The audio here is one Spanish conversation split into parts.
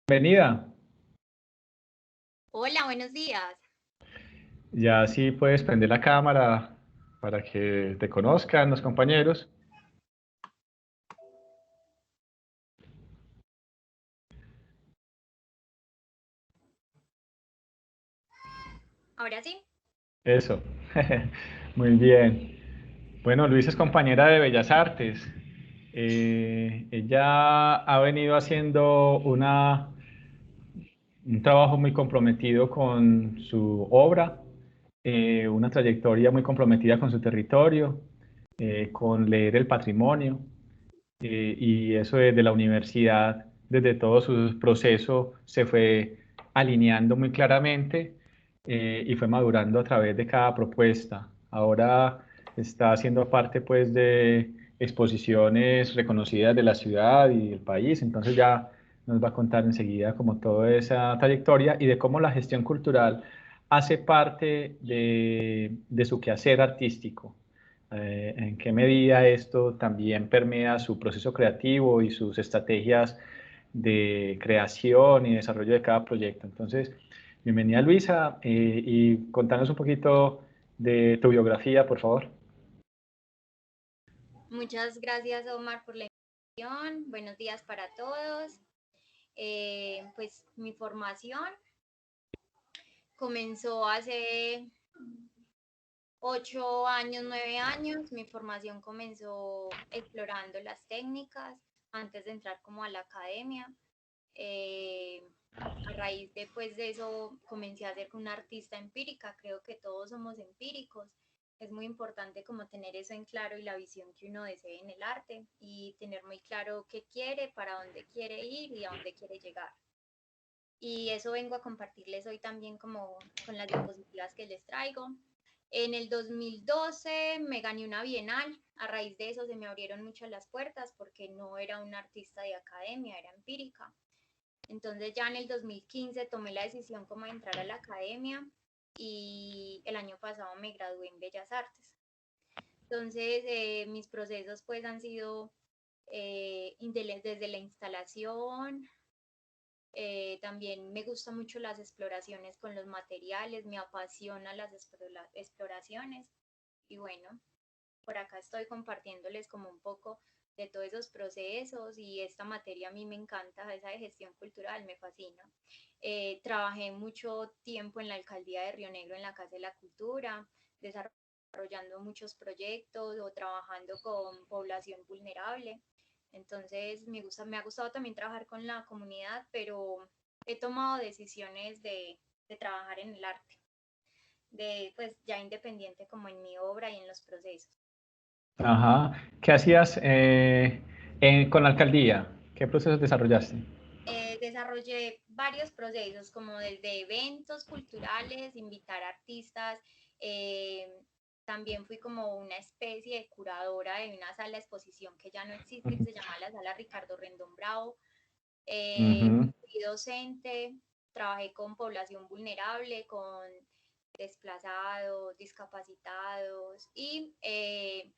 Bienvenida. Hola, buenos días. Ya sí puedes prender la cámara para que te conozcan los compañeros. Ahora sí. Eso. Muy bien. Bueno, Luisa es compañera de Bellas Artes. Ella ha venido haciendo un trabajo muy comprometido con su obra, una trayectoria muy comprometida con su territorio, con leer el patrimonio. Y eso desde la universidad, desde todo su proceso, se fue alineando muy claramente y fue madurando a través de cada propuesta. Ahora está haciendo parte pues de exposiciones reconocidas de la ciudad y del país, entonces ya nos va a contar enseguida como toda esa trayectoria y de cómo la gestión cultural hace parte de su quehacer artístico. En qué medida esto también permea su proceso creativo y sus estrategias de creación y desarrollo de cada proyecto. Entonces, bienvenida Luisa y contanos un poquito de tu biografía, por favor. Muchas gracias, Omar, por la invitación. Buenos días para todos. Pues mi formación comenzó hace 8 años, 9 años. Mi formación comenzó explorando las técnicas antes de entrar como a la academia. Eh, a raíz de eso comencé a ser una artista empírica. Creo que todos somos empíricos. Es muy importante como tener eso en claro y la visión que uno desee en el arte y tener muy claro qué quiere, para dónde quiere ir y a dónde quiere llegar. Y eso vengo a compartirles hoy también como con las diapositivas que les traigo. En el 2012 me gané una bienal. A raíz de eso se me abrieron muchas las puertas porque no era una artista de academia, era empírica. Entonces ya en el 2015 tomé la decisión como de entrar a la academia y el año pasado me gradué en Bellas Artes. Entonces mis procesos pues han sido desde la instalación, también me gustan mucho las exploraciones con los materiales, me apasionan las exploraciones y bueno, por acá estoy compartiéndoles como un poco de todos esos procesos y esta materia a mí me encanta, esa de gestión cultural me fascina. Trabajé mucho tiempo en la alcaldía de Río Negro en la Casa de la Cultura, desarrollando muchos proyectos o trabajando con población vulnerable. Entonces me ha gustado también trabajar con la comunidad, pero he tomado decisiones de trabajar en el arte, de pues ya independiente como en mi obra y en los procesos. Ajá. ¿Qué hacías con la alcaldía? ¿Qué procesos desarrollaste? Desarrollé varios procesos, como desde eventos culturales, invitar artistas, eh, también fui como una especie de curadora de una sala de exposición que ya no existe, que se llama la Sala Ricardo Rendón Bravo. Ujú. Fui docente, trabajé con población vulnerable, con desplazados, discapacitados y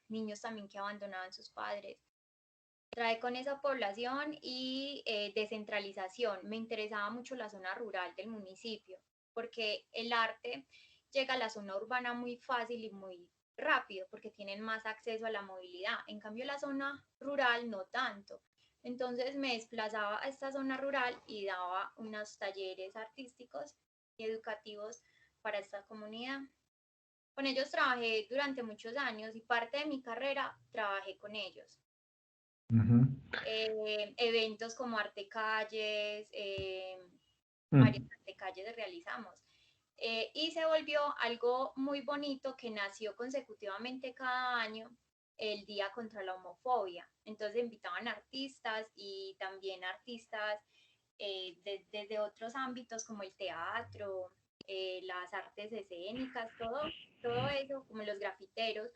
niños también que abandonaban sus padres. Trae con esa población y descentralización. Me interesaba mucho la zona rural del municipio, porque el arte llega a la zona urbana muy fácil y muy rápido, porque tienen más acceso a la movilidad. En cambio, la zona rural no tanto. Entonces me desplazaba a esta zona rural y daba unos talleres artísticos y educativos para esta comunidad. Con ellos trabajé durante muchos años y parte de mi carrera trabajé con ellos. Ujú. Eventos como Arte Calles, varios Mm. Arte Calles realizamos. Y se volvió algo muy bonito que nació consecutivamente cada año el Día contra la Homofobia. Entonces invitaban artistas y también artistas desde otros ámbitos como el teatro, las artes escénicas, todo eso, como los grafiteros,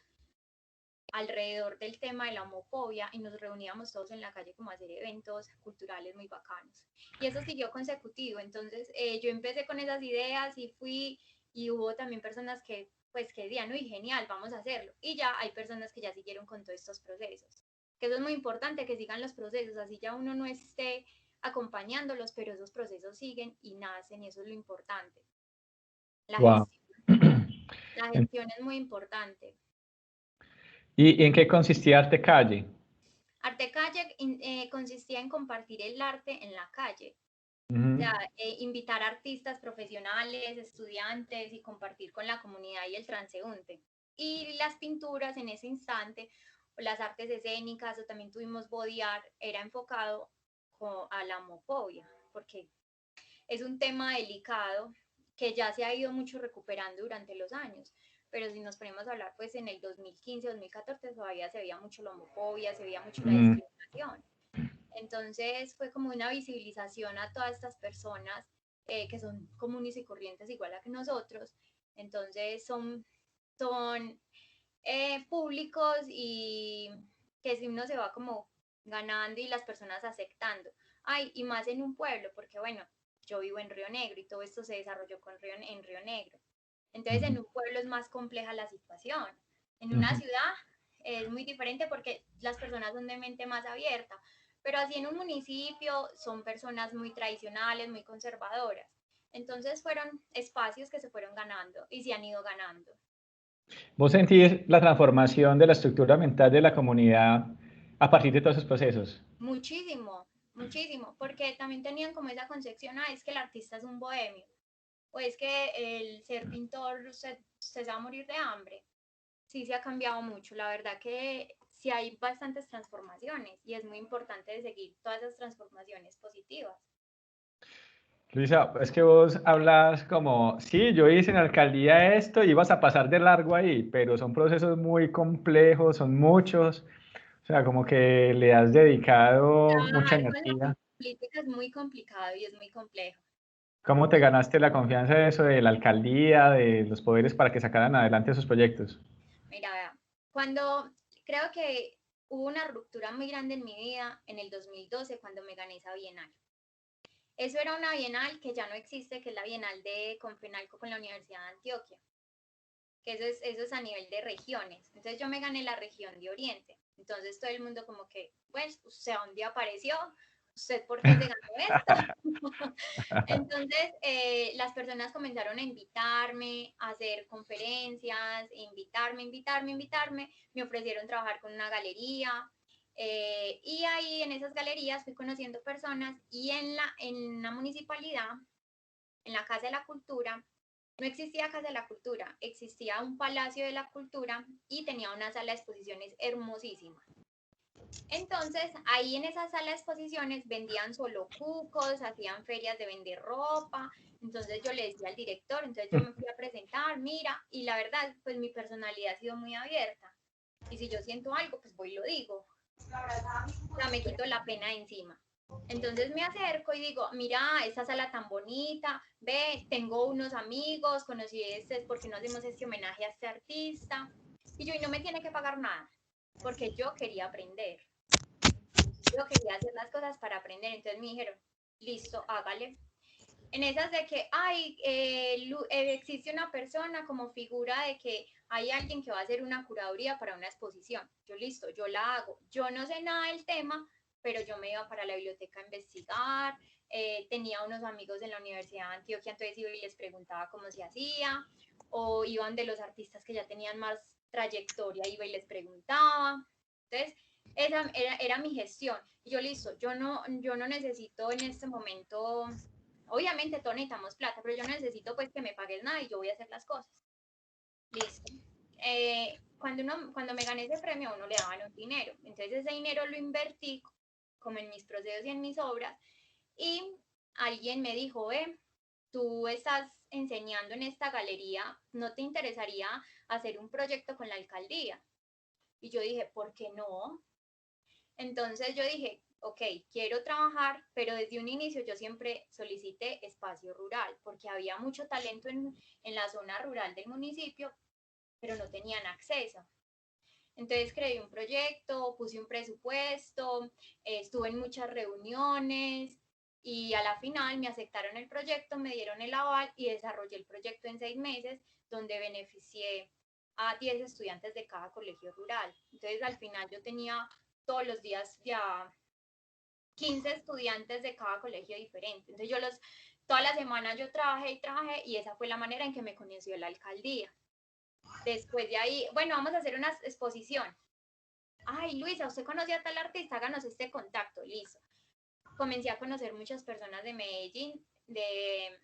alrededor del tema de la homofobia y nos reuníamos todos en la calle como a hacer eventos culturales muy bacanos. Y eso siguió consecutivo, entonces yo empecé con esas ideas y fui y hubo también personas que pues que decían, uy, genial, vamos a hacerlo. Y ya hay personas que ya siguieron con todos estos procesos. Que eso es muy importante, que sigan los procesos, así ya uno no esté acompañándolos, pero esos procesos siguen y nacen y eso es lo importante. La Wow. gestión. La gestión es muy importante. ¿Y en qué consistía Arte Calle? Arte Calle consistía en compartir el arte en la calle. O Ujú. sea, invitar artistas profesionales, estudiantes y compartir con la comunidad y el transeúnte. Y las pinturas en ese instante, o las artes escénicas, o también tuvimos body art, era enfocado a la homofobia, porque es un tema delicado que ya se ha ido mucho recuperando durante los años. Pero si nos ponemos a hablar, pues en el 2015, 2014 todavía se veía mucho la homofobia, se veía mucho la Mm. discriminación. Entonces fue como una visibilización a todas estas personas que son comunes y corrientes igual a que nosotros. Entonces son públicos y que si uno se va como ganando y las personas aceptando. Ay, y más en un pueblo, porque bueno, yo vivo en Río Negro y todo esto se desarrolló en Río Negro. Entonces en un pueblo es más compleja la situación. En una Ujú. ciudad es muy diferente porque las personas son de mente más abierta, pero así en un municipio son personas muy tradicionales, muy conservadoras. Entonces fueron espacios que se fueron ganando y se han ido ganando. ¿Vos sentís la transformación de la estructura mental de la comunidad a partir de todos esos procesos? Muchísimo, muchísimo, porque también tenían como esa concepción, ah, es que el artista es un bohemio, o es que el ser pintor se va a morir de hambre. Sí se ha cambiado mucho, la verdad que sí hay bastantes transformaciones y es muy importante de seguir todas esas transformaciones positivas. Luisa, es que vos hablas como, sí, yo hice en la alcaldía esto y ibas a pasar de largo ahí, pero son procesos muy complejos, son muchos, o sea, como que le has dedicado mucha Trabajar con la energía. política es muy complicado y es muy complejo. ¿Cómo te ganaste la confianza de eso, de la alcaldía, de los poderes para que sacaran adelante esos proyectos? Mira, vea, cuando creo que hubo una ruptura muy grande en mi vida en el 2012 cuando me gané esa bienal. Eso era una bienal que ya no existe, que es la bienal de Confenalco con la Universidad de Antioquia, que eso es a nivel de regiones. Entonces yo me gané la región de Oriente. Entonces todo el mundo como que, pues, usted a un día apareció, usted por qué se ganó esto. Entonces las personas comenzaron a invitarme, a hacer conferencias, invitarme. Me ofrecieron trabajar con una galería. Y ahí en esas galerías fui conociendo personas y en la municipalidad, en la Casa de la Cultura, no existía Casa de la Cultura, existía un Palacio de la Cultura y tenía una sala de exposiciones hermosísima. Entonces, ahí en esa sala de exposiciones vendían solo cucos, hacían ferias de vender ropa. Entonces yo le decía al director, entonces yo me fui a presentar, mira, y la verdad, pues mi personalidad ha sido muy abierta. Y si yo siento algo, pues voy y lo digo. O sea, me quito la pena de encima. Entonces me acerco y digo, mira, esta sala tan bonita, ve, tengo unos amigos, conocí este, ¿por qué no hacemos este homenaje a este artista? Y no me tiene que pagar nada, porque yo quería aprender. Yo quería hacer las cosas para aprender. Entonces me dijeron, listo, hágale. En esas de que, ay, existe una persona como figura de que hay alguien que va a hacer una curaduría para una exposición. Yo listo, yo la hago. Yo no sé nada del tema, pero yo me iba para la biblioteca a investigar. Tenía unos amigos en la Universidad de Antioquia, entonces iba y les preguntaba cómo se hacía, o iban de los artistas que ya tenían más trayectoria, iba y les preguntaba. Entonces, esa era mi gestión. Y yo listo, yo no necesito en este momento, obviamente todos necesitamos plata, pero yo no necesito pues que me pagues nada y yo voy a hacer las cosas. Listo. Cuando me gané ese premio, a uno le daban un dinero. Entonces ese dinero lo invertí como en mis procesos y en mis obras. Y alguien me dijo, tú estás enseñando en esta galería, ¿no te interesaría hacer un proyecto con la alcaldía? Y yo dije, ¿por qué no? Entonces yo dije, ok, quiero trabajar, pero desde un inicio yo siempre solicité espacio rural, porque había mucho talento en la zona rural del municipio, pero no tenían acceso. Entonces creé un proyecto, puse un presupuesto, estuve en muchas reuniones y a la final me aceptaron el proyecto, me dieron el aval y desarrollé el proyecto en 6 meses, donde beneficié a 10 estudiantes de cada colegio rural. Entonces al final yo tenía todos los días ya 15 estudiantes de cada colegio diferente. Entonces toda la semana yo trabajé y esa fue la manera en que me conoció la alcaldía. Después de ahí, bueno, vamos a hacer una exposición. Ay, Luisa, ¿usted conoce a tal artista? Háganos este contacto, listo. Comencé a conocer muchas personas de Medellín, del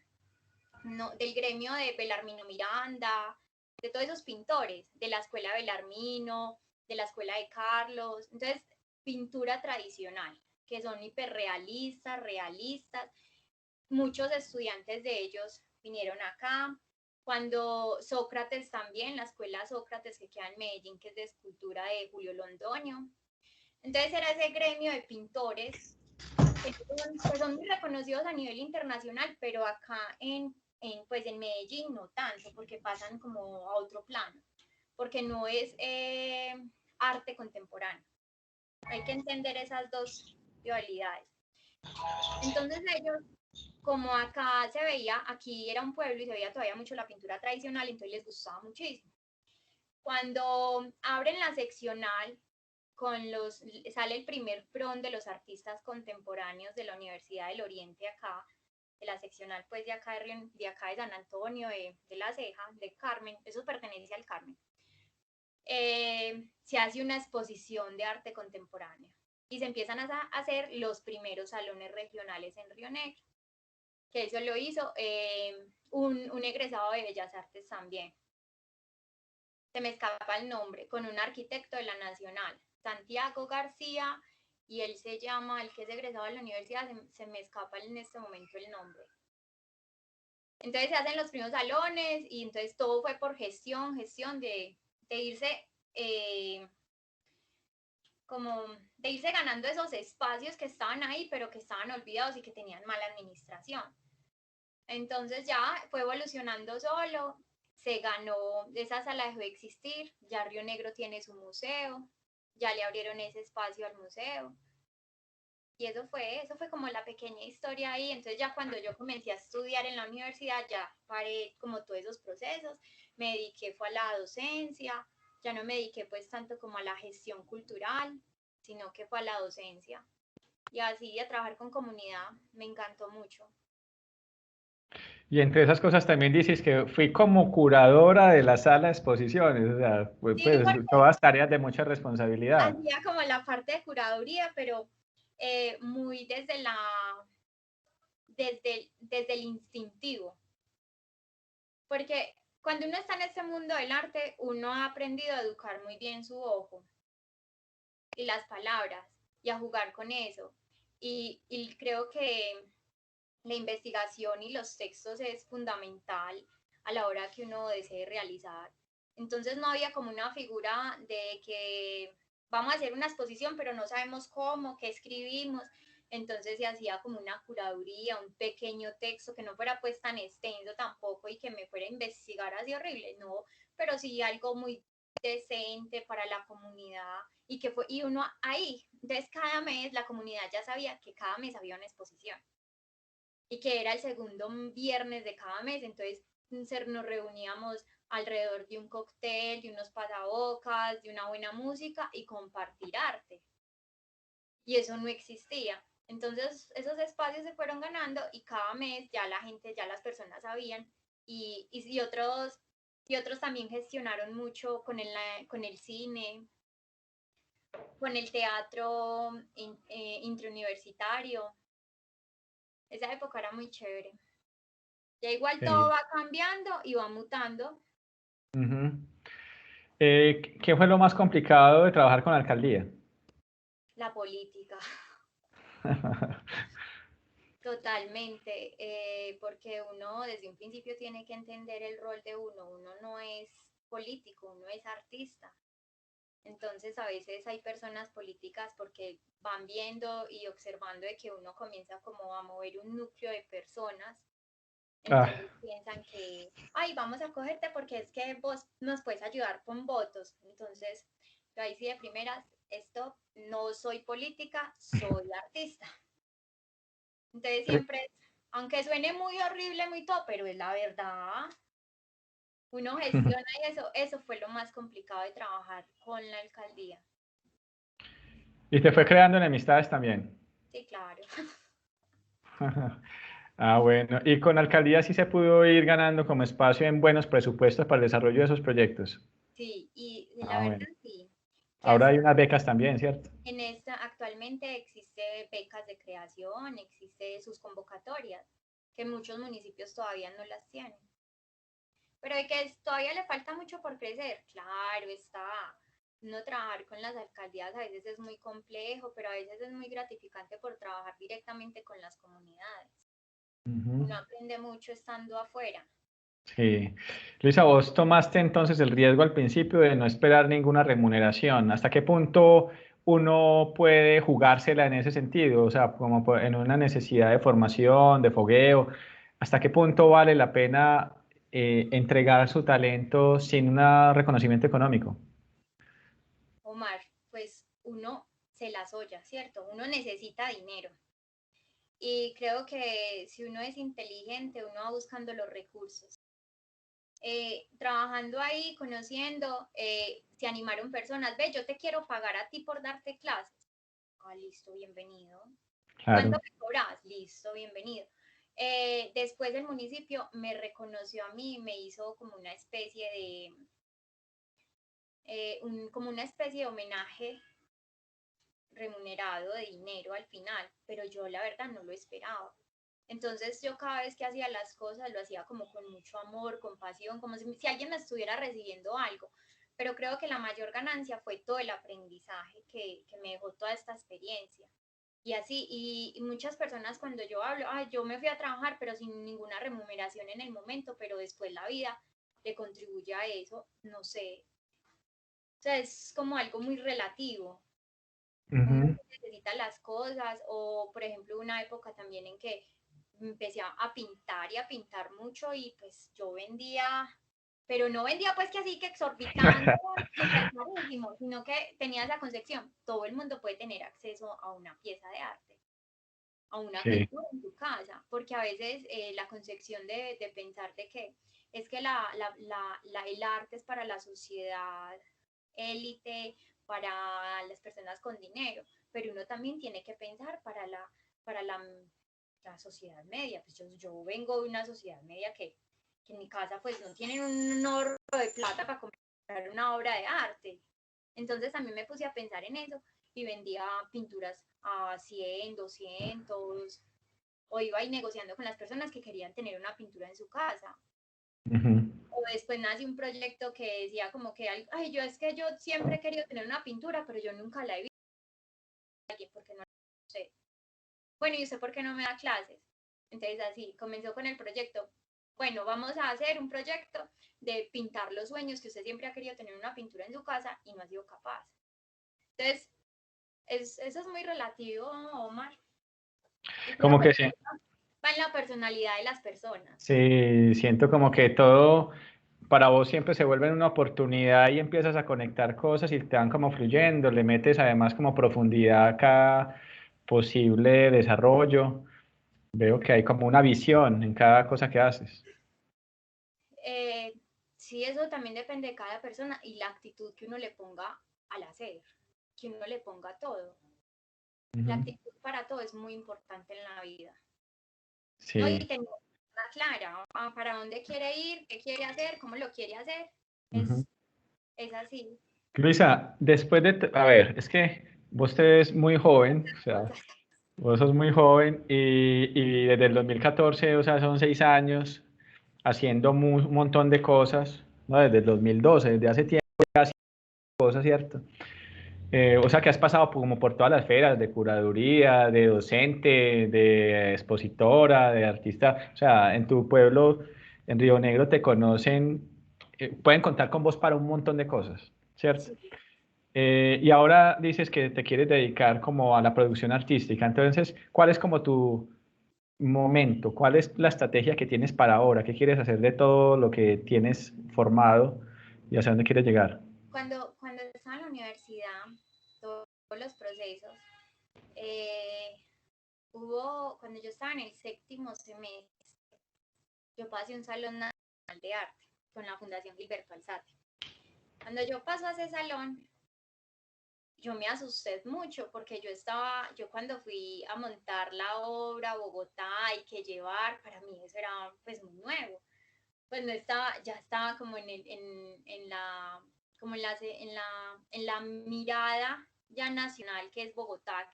gremio de Belarmino Miranda, de todos esos pintores, de la escuela Belarmino, de la escuela de Carlos. Entonces, pintura tradicional, que son hiperrealistas, realistas. Muchos estudiantes de ellos vinieron acá. Cuando Sócrates también, la escuela Sócrates que queda en Medellín, que es de escultura de Julio Londoño. Entonces era ese gremio de pintores que son muy reconocidos a nivel internacional, pero acá pues en Medellín no tanto, porque pasan como a otro plano, porque no es arte contemporáneo. Hay que entender esas dos dualidades. Entonces ellos, como acá se veía, aquí era un pueblo y se veía todavía mucho la pintura tradicional, entonces les gustaba muchísimo. Cuando abren la seccional, sale el primer PRON de los artistas contemporáneos de la Universidad del Oriente acá, de la seccional pues de acá de San Antonio, de La Ceja, de Carmen, eso pertenece al Carmen. Se hace una exposición de arte contemporáneo y se empiezan a hacer los primeros salones regionales en Río Negro, que eso lo hizo un egresado de Bellas Artes también. Se me escapa el nombre, con un arquitecto de la Nacional, Santiago García, y él se llama, el que es egresado de la universidad, se me escapa en este momento el nombre. Entonces se hacen los primeros salones y entonces todo fue por gestión de irse como de irse ganando esos espacios que estaban ahí, pero que estaban olvidados y que tenían mala administración. Entonces ya fue evolucionando solo, se ganó, esa sala dejó de existir, ya Río Negro tiene su museo, ya le abrieron ese espacio al museo. Y eso fue como la pequeña historia ahí. Entonces ya cuando yo comencé a estudiar en la universidad, ya paré como todos esos procesos, me dediqué fue a la docencia, ya no me dediqué pues tanto como a la gestión cultural, sino que fue a la docencia. Y así a trabajar con comunidad, me encantó mucho. Y entre esas cosas también dices que fui como curadora de la sala de exposiciones, o sea, Sí, pues porque todas tareas de mucha responsabilidad. hacía como la parte de curaduría, pero muy desde el instintivo. Porque cuando uno está en este mundo del arte, uno ha aprendido a educar muy bien su ojo y las palabras y a jugar con eso. Y creo que la investigación y los textos es fundamental a la hora que uno desee realizar. Entonces no había como una figura de que vamos a hacer una exposición, pero no sabemos cómo, qué escribimos. Entonces se hacía como una curaduría, un pequeño texto que no fuera pues tan extenso tampoco y que me fuera a investigar así horrible, no, pero sí algo muy decente para la comunidad y uno ahí, entonces cada mes la comunidad ya sabía que cada mes había una exposición y que era el segundo viernes de cada mes, entonces nos reuníamos alrededor de un cóctel, de unos pasabocas, de una buena música y compartir arte. Y eso no existía. Entonces esos espacios se fueron ganando y cada mes ya la gente, ya las personas sabían y otros también gestionaron mucho con el cine, con el teatro intrauniversitario. Esa época era muy chévere. Ya igual todo Sí. va cambiando y va mutando. Ujú. ¿Qué fue lo más complicado de trabajar con la alcaldía? La política, totalmente, porque uno desde un principio tiene que entender el rol de uno. Uno no es político, uno es artista. Entonces a veces hay personas políticas porque van viendo y observando de que uno comienza como a mover un núcleo de personas. Ah, Entonces piensan que, ay, vamos a cogerte porque es que vos nos puedes ayudar con votos. Entonces, yo ahí sí de primeras, esto no soy política, soy artista. Entonces siempre, aunque suene muy horrible, muy todo, pero es la verdad. Uno gestiona y eso fue lo más complicado de trabajar con la alcaldía. y te fue creando enemistades también. Sí, claro. Ah, bueno. ¿Y con la alcaldía sí se pudo ir ganando como espacio en buenos presupuestos para el desarrollo de esos proyectos? Sí, y la Ah, verdad bueno. sí, que Ahora así hay unas becas también, ¿cierto? en esta actualmente existe becas de creación, existe sus convocatorias, que muchos municipios todavía no las tienen. Pero de que todavía le falta mucho por crecer, claro está. No trabajar con las alcaldías a veces es muy complejo, pero a veces es muy gratificante por trabajar directamente con las comunidades. Ujú. Uno aprende mucho estando afuera. Sí. Luisa, vos tomaste entonces el riesgo al principio de no esperar ninguna remuneración. ¿Hasta qué punto uno puede jugársela en ese sentido? O sea, como en una necesidad de formación, de fogueo. ¿Hasta qué punto vale la pena entregar su talento sin un reconocimiento económico? Omar, pues uno se las olla, ¿cierto? Uno necesita dinero. Y creo que si uno es inteligente, uno va buscando los recursos. Trabajando ahí, conociendo, se animaron personas, ve, yo te quiero pagar a ti por darte clases. Ah, listo, bienvenido. ¿Cuánto Claro. me cobras? Listo, bienvenido. Después el municipio me reconoció a mí, me hizo como una especie de, como una especie de homenaje remunerado de dinero al final, pero yo la verdad no lo esperaba. Entonces yo cada vez que hacía las cosas lo hacía como con mucho amor, con pasión, como si alguien me estuviera recibiendo algo. Pero creo que la mayor ganancia fue todo el aprendizaje que me dejó toda esta experiencia. Y así, y muchas personas cuando yo hablo, ay, yo me fui a trabajar pero sin ninguna remuneración en el momento, pero después la vida le contribuye a eso, no sé. O sea, es como algo muy relativo. Uno Ujú. necesita las cosas, o por ejemplo una época también en que empecé a pintar y a pintar mucho y pues yo vendía, pero no vendía pues que así que exorbitante, súper carísimo, sino que tenía esa concepción, todo el mundo puede tener acceso a una pieza de arte, a una Sí. pintura en tu casa, porque a veces la concepción de pensar de que es que el arte es para la sociedad élite, para las personas con dinero, pero uno también tiene que pensar para la sociedad media. Pues yo vengo de una sociedad media que en mi casa pues no tienen un horno de plata para comprar una obra de arte. Entonces también me puse a pensar en eso y vendía pinturas a 100, 200, o iba ahí negociando con las personas que querían tener una pintura en su casa. Ujú. O después nace un proyecto que decía como que, ay, yo es que yo siempre he querido tener una pintura, pero yo nunca la he visto porque no sé. Bueno, ¿y usted por qué no me da clases? Entonces así, comenzó con el proyecto. Bueno, vamos a hacer un proyecto de pintar los sueños que usted siempre ha querido tener una pintura en su casa y no ha sido capaz. Entonces, eso es muy relativo, Omar. Y creo Como que que sí. va en la personalidad de las personas. Sí, siento como que todo para vos siempre se vuelve una oportunidad y empiezas a conectar cosas y te van como fluyendo, le metes además como profundidad a cada posible desarrollo. Veo que hay como una visión en cada cosa que haces. Eh, sí, eso también depende de cada persona y la actitud que uno le ponga al hacer, que uno le ponga todo. La Ujú. actitud para todo es muy importante en la vida. ¿No? Y Sí. tener una clara para dónde quiere ir, qué quiere hacer, cómo lo quiere hacer. Ujú. Es así. Luisa, después de, a ver, es que vos te ves muy joven, o sea, Cosas. vos sos muy joven y desde el 2014, o sea, son 6 años haciendo un montón de cosas, ¿no? Desde el 2012, desde hace tiempo ya haciendo cosas, ¿cierto? O sea, que has pasado como por todas las esferas de curaduría, de docente, de expositora, de artista. O sea, en tu pueblo, en Río Negro, te conocen, pueden contar con vos para un montón de cosas, ¿cierto? Sí. Y ahora dices que te quieres dedicar como a la producción artística. Entonces, ¿cuál es como tu momento? ¿Cuál es la estrategia que tienes para ahora? ¿Qué quieres hacer de todo lo que tienes formado y hacia dónde quieres llegar? Cuando estaba en la universidad, todos los procesos, eh, cuando yo estaba en el séptimo semestre, yo pasé un salón nacional de arte con la Fundación Gilberto Alzate. Cuando yo paso a ese salón, yo me asusté mucho porque yo cuando fui a montar la obra a Bogotá y que llevar, para mí eso era pues muy nuevo. Pues no estaba, ya estaba como en la, como en la mirada ya nacional que es Bogotá,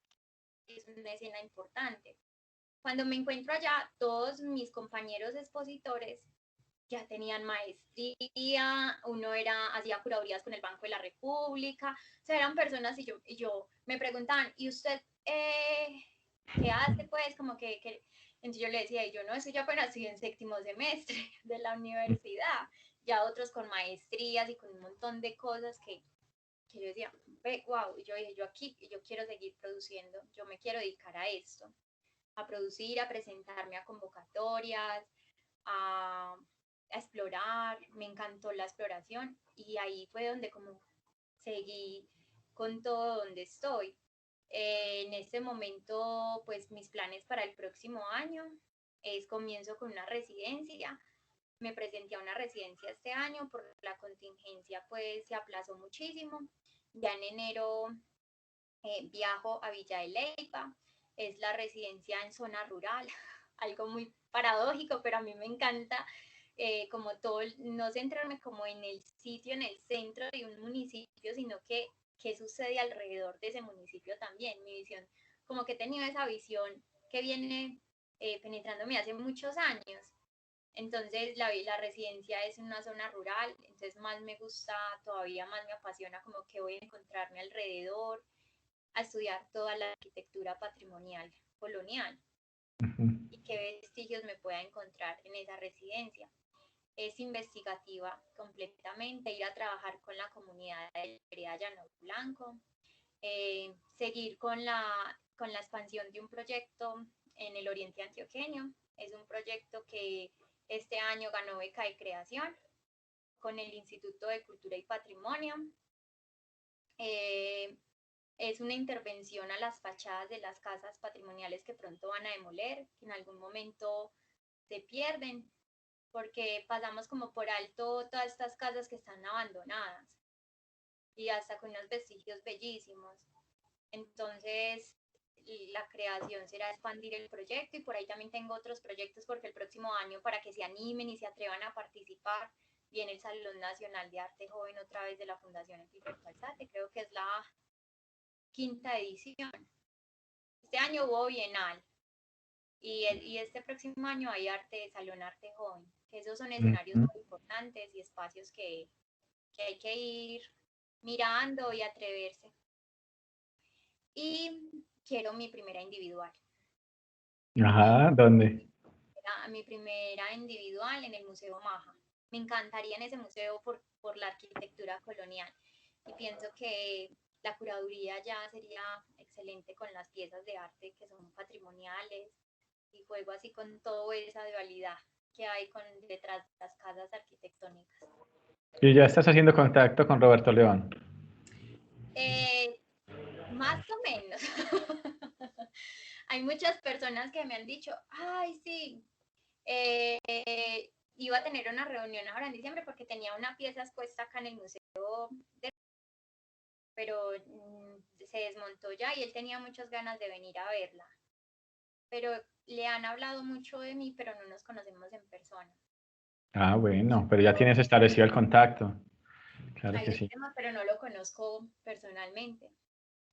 que es una escena importante. Cuando me encuentro allá, todos mis compañeros expositores ya tenían maestría, uno hacía curadurías con el Banco de la República, o sea, eran personas y yo me preguntaban, ¿y usted qué hace? Pues como entonces yo le decía, yo no, eso ya apenas estoy en séptimo semestre de la universidad, ya otros con maestrías y con un montón de cosas que yo decía, wow, y yo dije, yo aquí, yo quiero seguir produciendo, yo me quiero dedicar a esto, a producir, a presentarme a convocatorias, a, a explorar, me encantó la exploración y ahí fue donde como seguí con todo donde estoy. En este momento, pues mis planes para el próximo año es comienzo con una residencia. Me presenté a una residencia este año, por la contingencia pues se aplazó muchísimo. Ya en enero viajo a Villa de Leyva, es la residencia en zona rural, algo muy paradójico, pero a mí me encanta como todo, no centrarme como en el sitio, en el centro de un municipio, sino que qué sucede alrededor de ese municipio también. Mi visión, como que he tenido esa visión que viene penetrándome hace muchos años. Entonces la residencia es en una zona rural, entonces más me gusta, todavía más me apasiona como que voy a encontrarme alrededor, a estudiar toda la arquitectura patrimonial colonial y qué vestigios me pueda encontrar en esa residencia. Es investigativa completamente, ir a trabajar con la comunidad de Vereda Llano Blanco, seguir con la expansión de un proyecto en el Oriente Antioqueño. Es un proyecto que este año ganó beca de creación con el Instituto de Cultura y Patrimonio. Eh, es una intervención a las fachadas de las casas patrimoniales que pronto van a demoler, que en algún momento se pierden, porque pasamos como por alto todas estas casas que están abandonadas y hasta con unos vestigios bellísimos. Entonces, la creación será expandir el proyecto y por ahí también tengo otros proyectos porque el próximo año, para que se animen y se atrevan a participar, viene el Salón Nacional de Arte Joven otra vez de la Fundación Gilberto Alzate, creo que es la quinta edición. Este año hubo Bienal y este próximo año hay Salón Arte Joven, que esos son escenarios muy importantes y espacios que hay que ir mirando y atreverse. Y quiero mi primera individual. Ajá, ¿dónde? Mi primera individual en el Museo Maja. Me encantaría en ese museo por la arquitectura colonial. Y pienso que la curaduría ya sería excelente con las piezas de arte que son patrimoniales y juego así con toda esa dualidad que hay detrás de las casas arquitectónicas. Y ya estás haciendo contacto con Roberto León. Más o menos. Hay muchas personas que me han dicho, ay, sí, iba a tener una reunión ahora en diciembre porque tenía una pieza expuesta acá en el museo, pero se desmontó ya y él tenía muchas ganas de venir a verla. Pero le han hablado mucho de mí, pero no nos conocemos en persona. Ah, bueno, pero ya tienes establecido el contacto. Claro Ahí que le sí. llamo, pero no lo conozco personalmente.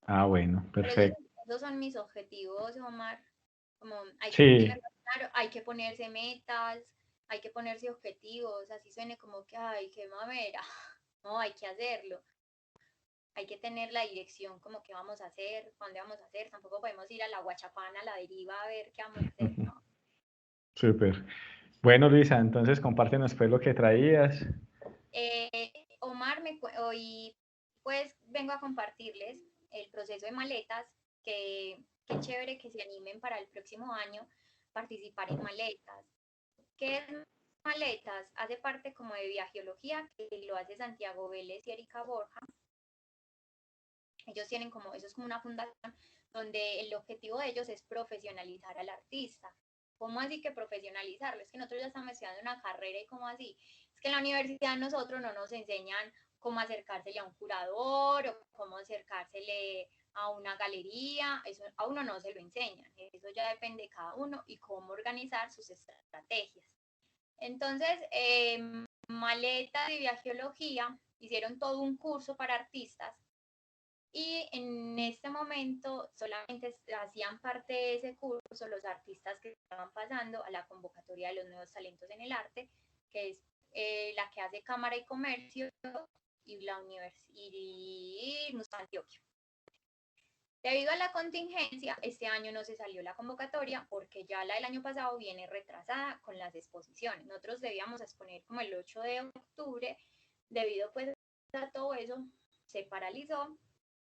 Ah, bueno, Pero perfecto. esos son mis objetivos, Omar. Como hay que Sí, tenerlo claro, hay que ponerse metas, hay que ponerse objetivos, así suene como que, ay, qué mamera. No, hay que hacerlo. Hay que tener la dirección, como qué vamos a hacer, cuándo vamos a hacer. Tampoco podemos ir a la guachapana, a la deriva, a ver qué vamos a hacer, ¿no? súper. Bueno, Luisa, entonces compártenos pues lo que traías. Omar, hoy pues vengo a compartirles el proceso de maletas, que qué chévere que se animen para el próximo año participar en maletas. ¿Qué es maletas? Hace parte como de viajeología, que lo hace Santiago Vélez y Erika Borja. Ellos tienen como, eso es como una fundación donde el objetivo de ellos es profesionalizar al artista. ¿Cómo así que profesionalizarlo? Es que nosotros ya estamos estudiando una carrera y ¿cómo así? Es que en la universidad nosotros no nos enseñan cómo acercársele a un curador o cómo acercársele a una galería, eso a uno no se lo enseñan, eso ya depende de cada uno y cómo organizar sus estrategias. Entonces, Maleta de Viajeología hicieron todo un curso para artistas y en este momento solamente hacían parte de ese curso los artistas que estaban pasando a la convocatoria de los nuevos talentos en el arte, que es la que hace Cámara y Comercio y la Universidad de Antioquia. Debido a la contingencia, este año no se salió la convocatoria porque ya la del año pasado viene retrasada con las exposiciones. Nosotros debíamos exponer como el 8 de octubre, debido pues a todo eso, se paralizó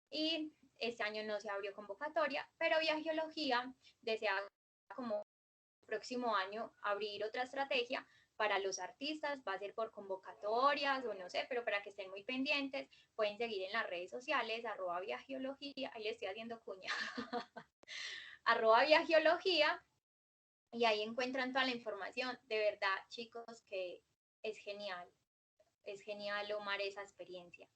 y este año no se abrió convocatoria, pero Viajeología desea como próximo año abrir otra estrategia para los artistas, va a ser por convocatorias o no sé, pero para que estén muy pendientes, pueden seguir en las redes sociales, @viajeología, ahí le estoy haciendo cuña, @viajeología, y ahí encuentran toda la información. De verdad, chicos, que es genial Omar esa experiencia.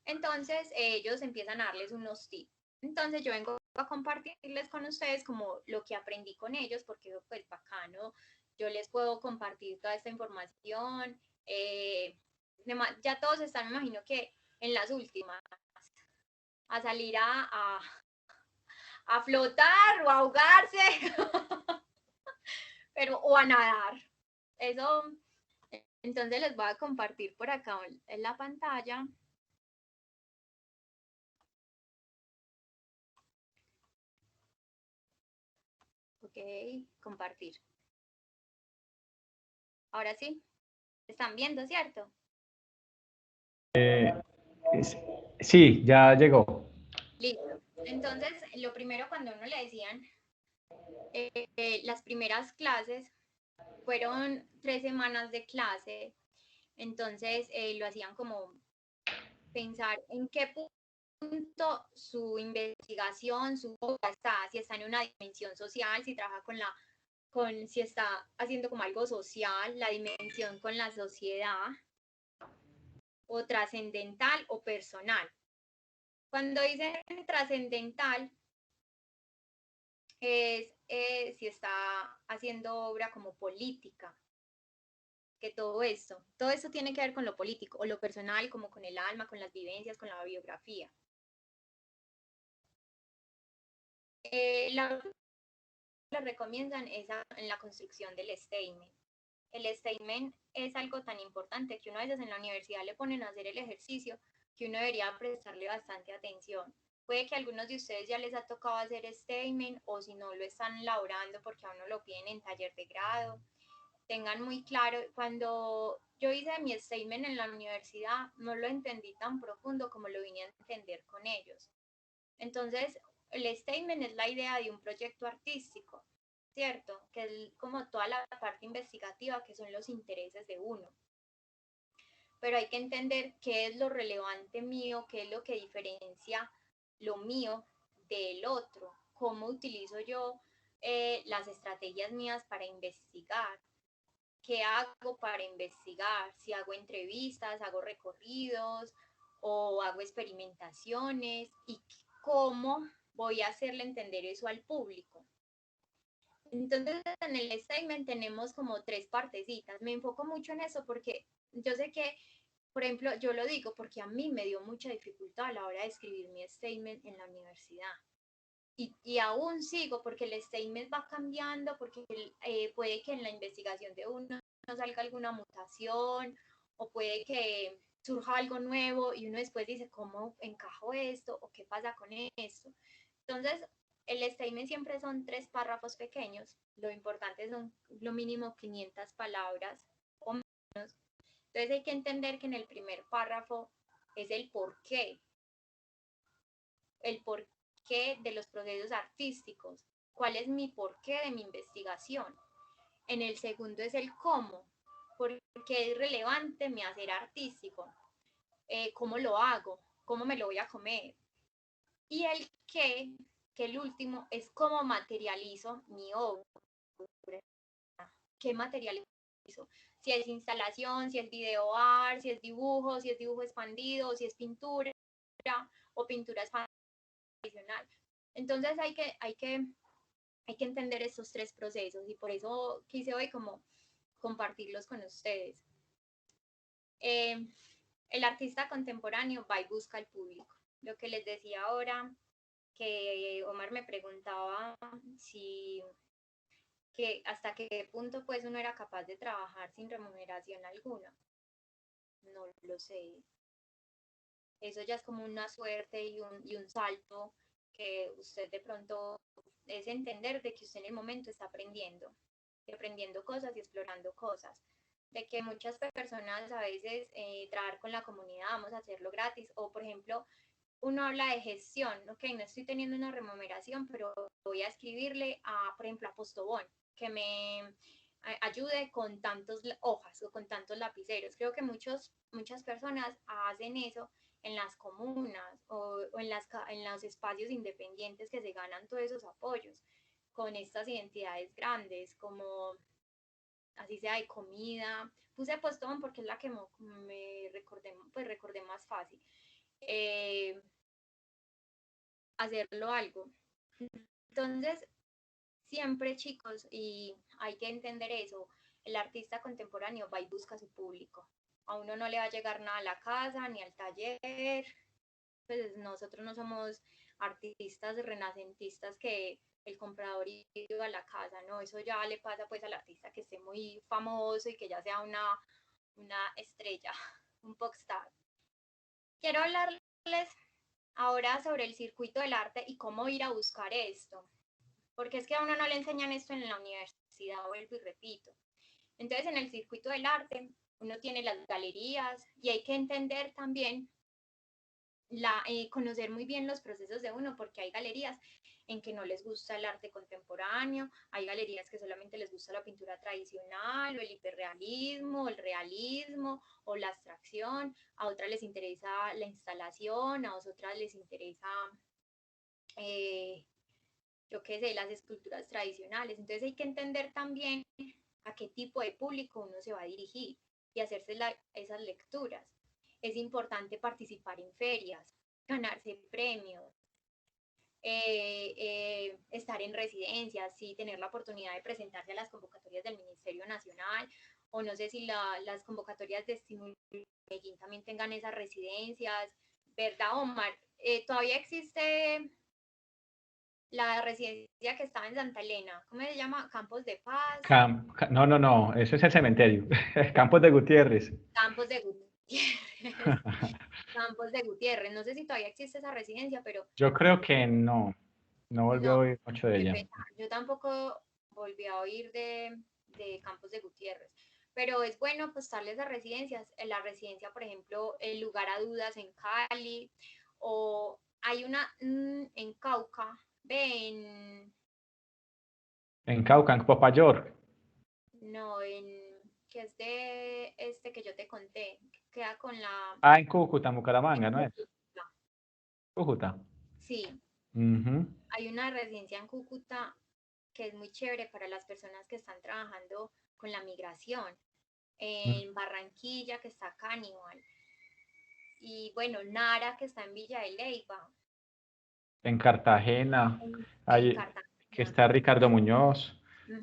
Entonces, ellos empiezan a darles unos tips. Entonces, yo vengo a compartirles con ustedes como lo que aprendí con ellos, porque pues bacano, yo les puedo compartir toda esta información. Ya todos están, me imagino que en las últimas, a salir a flotar o a ahogarse, pero o a nadar. Eso, entonces les voy a compartir por acá en la pantalla. Ok, compartir. Ahora sí, están viendo, ¿cierto? Sí, ya llegó. Listo. Entonces, lo primero cuando uno le decían, las primeras clases fueron 3 semanas de clase, entonces lo hacían como pensar en qué punto su investigación, su obra está, si está en una dimensión social, si trabaja si está haciendo como algo social, la dimensión con la sociedad, o trascendental o personal. Cuando dicen trascendental, es si está haciendo obra como política, que todo esto tiene que ver con lo político, o lo personal, como con el alma, con las vivencias, con la biografía. La que recomiendan es en la construcción del statement. El statement es algo tan importante que uno a veces en la universidad le ponen a hacer el ejercicio que uno debería prestarle bastante atención. Puede que a algunos de ustedes ya les ha tocado hacer statement o si no lo están elaborando porque a uno lo piden en taller de grado. Tengan muy claro, cuando yo hice mi statement en la universidad no lo entendí tan profundo como lo vine a entender con ellos. Entonces, el statement es la idea de un proyecto artístico, ¿cierto? Que es como toda la parte investigativa que son los intereses de uno. Pero hay que entender qué es lo relevante mío, qué es lo que diferencia lo mío del otro, cómo utilizo yo las estrategias mías para investigar, qué hago para investigar, si hago entrevistas, hago recorridos o hago experimentaciones y cómo voy a hacerle entender eso al público. Entonces, en el statement tenemos como 3 partecitas. Me enfoco mucho en eso porque yo sé que, por ejemplo, yo lo digo porque a mí me dio mucha dificultad a la hora de escribir mi statement en la universidad. Y aún sigo porque el statement va cambiando, porque puede que en la investigación de uno no salga alguna mutación o puede que surja algo nuevo y uno después dice, ¿cómo encajo esto? ¿O qué pasa con esto? Entonces, el statement siempre son 3 párrafos pequeños. Lo importante son lo mínimo 500 palabras o menos. Entonces hay que entender que en el primer párrafo es el porqué de los procesos artísticos, cuál es mi porqué de mi investigación. En el segundo es el cómo, por qué es relevante mi hacer artístico, cómo lo hago, cómo me lo voy a comer. Y el qué, que el último es cómo materializo mi obra, qué material eso. Si es instalación, si es video art, si es dibujo expandido, si es pintura o pintura tradicional. Entonces hay que entender estos tres procesos y por eso quise hoy como compartirlos con ustedes. El artista contemporáneo va y busca al público. Lo que les decía ahora, que Omar me preguntaba si que hasta qué punto pues uno era capaz de trabajar sin remuneración alguna. No lo sé. Eso ya es como una suerte y un salto que usted de pronto es entender de que usted en el momento está aprendiendo, y aprendiendo cosas y explorando cosas. De que muchas personas a veces trabajar con la comunidad, vamos a hacerlo gratis, o por ejemplo, uno habla de gestión, ok, no estoy teniendo una remuneración, pero voy a escribirle a, por ejemplo, a Postobón, que me ayude con tantas hojas o con tantos lapiceros. Creo que muchas personas hacen eso en las comunas o en los espacios independientes que se ganan todos esos apoyos con estas identidades grandes, como así sea de comida. Puse Postobón porque es la que me recordé, pues recordé más fácil. Hacerlo algo. Entonces, siempre chicos, y hay que entender eso, el artista contemporáneo va y busca a su público. A uno no le va a llegar nada a la casa ni al taller, pues nosotros no somos artistas renacentistas que el comprador iba a la casa, no, eso ya le pasa pues al artista que esté muy famoso y que ya sea una estrella, un popstar. Quiero hablarles ahora sobre el circuito del arte y cómo ir a buscar esto, porque es que a uno no le enseñan esto en la universidad, vuelvo y repito. Entonces, en el circuito del arte, uno tiene las galerías y hay que entender también, conocer muy bien los procesos de uno, porque hay galerías en que no les gusta el arte contemporáneo, hay galerías que solamente les gusta la pintura tradicional, o el hiperrealismo, o el realismo, o la abstracción, a otras les interesa la instalación, a otras les interesa yo qué sé, las esculturas tradicionales. Entonces hay que entender también a qué tipo de público uno se va a dirigir y hacerse esas lecturas. Es importante participar en ferias, ganarse premios, estar en residencias, sí, tener la oportunidad de presentarse a las convocatorias del Ministerio Nacional, o no sé si las convocatorias de estímulo también tengan esas residencias, ¿verdad, Omar? Todavía existe la residencia que estaba en Santa Elena, ¿cómo se llama? Campos de Paz. No, eso es el cementerio. Campos de Gutiérrez. Campos de Gutiérrez. Campos de Gutiérrez. No sé si todavía existe esa residencia, pero Yo creo que no. No volví a no, oír mucho de qué ella. pena. Yo tampoco volví a oír de Campos de Gutiérrez. Pero es bueno apostarles a residencias. En la residencia, por ejemplo, el lugar a dudas en Cali, o hay una en Cauca, ven, En Cauca, en Popayor. no, que es de este que yo te conté, que queda con la... Ah, en Cúcuta, en Bucaramanga, en ¿no es? Cúcuta. Cúcuta. Sí, Ujú. hay una residencia en Cúcuta que es muy chévere para las personas que están trabajando con la migración. En Barranquilla, que está Caníbal. Y bueno, Nara, que está en Villa de Leyva. En Cartagena, En hay, que Cartagena. está Ricardo Muñoz,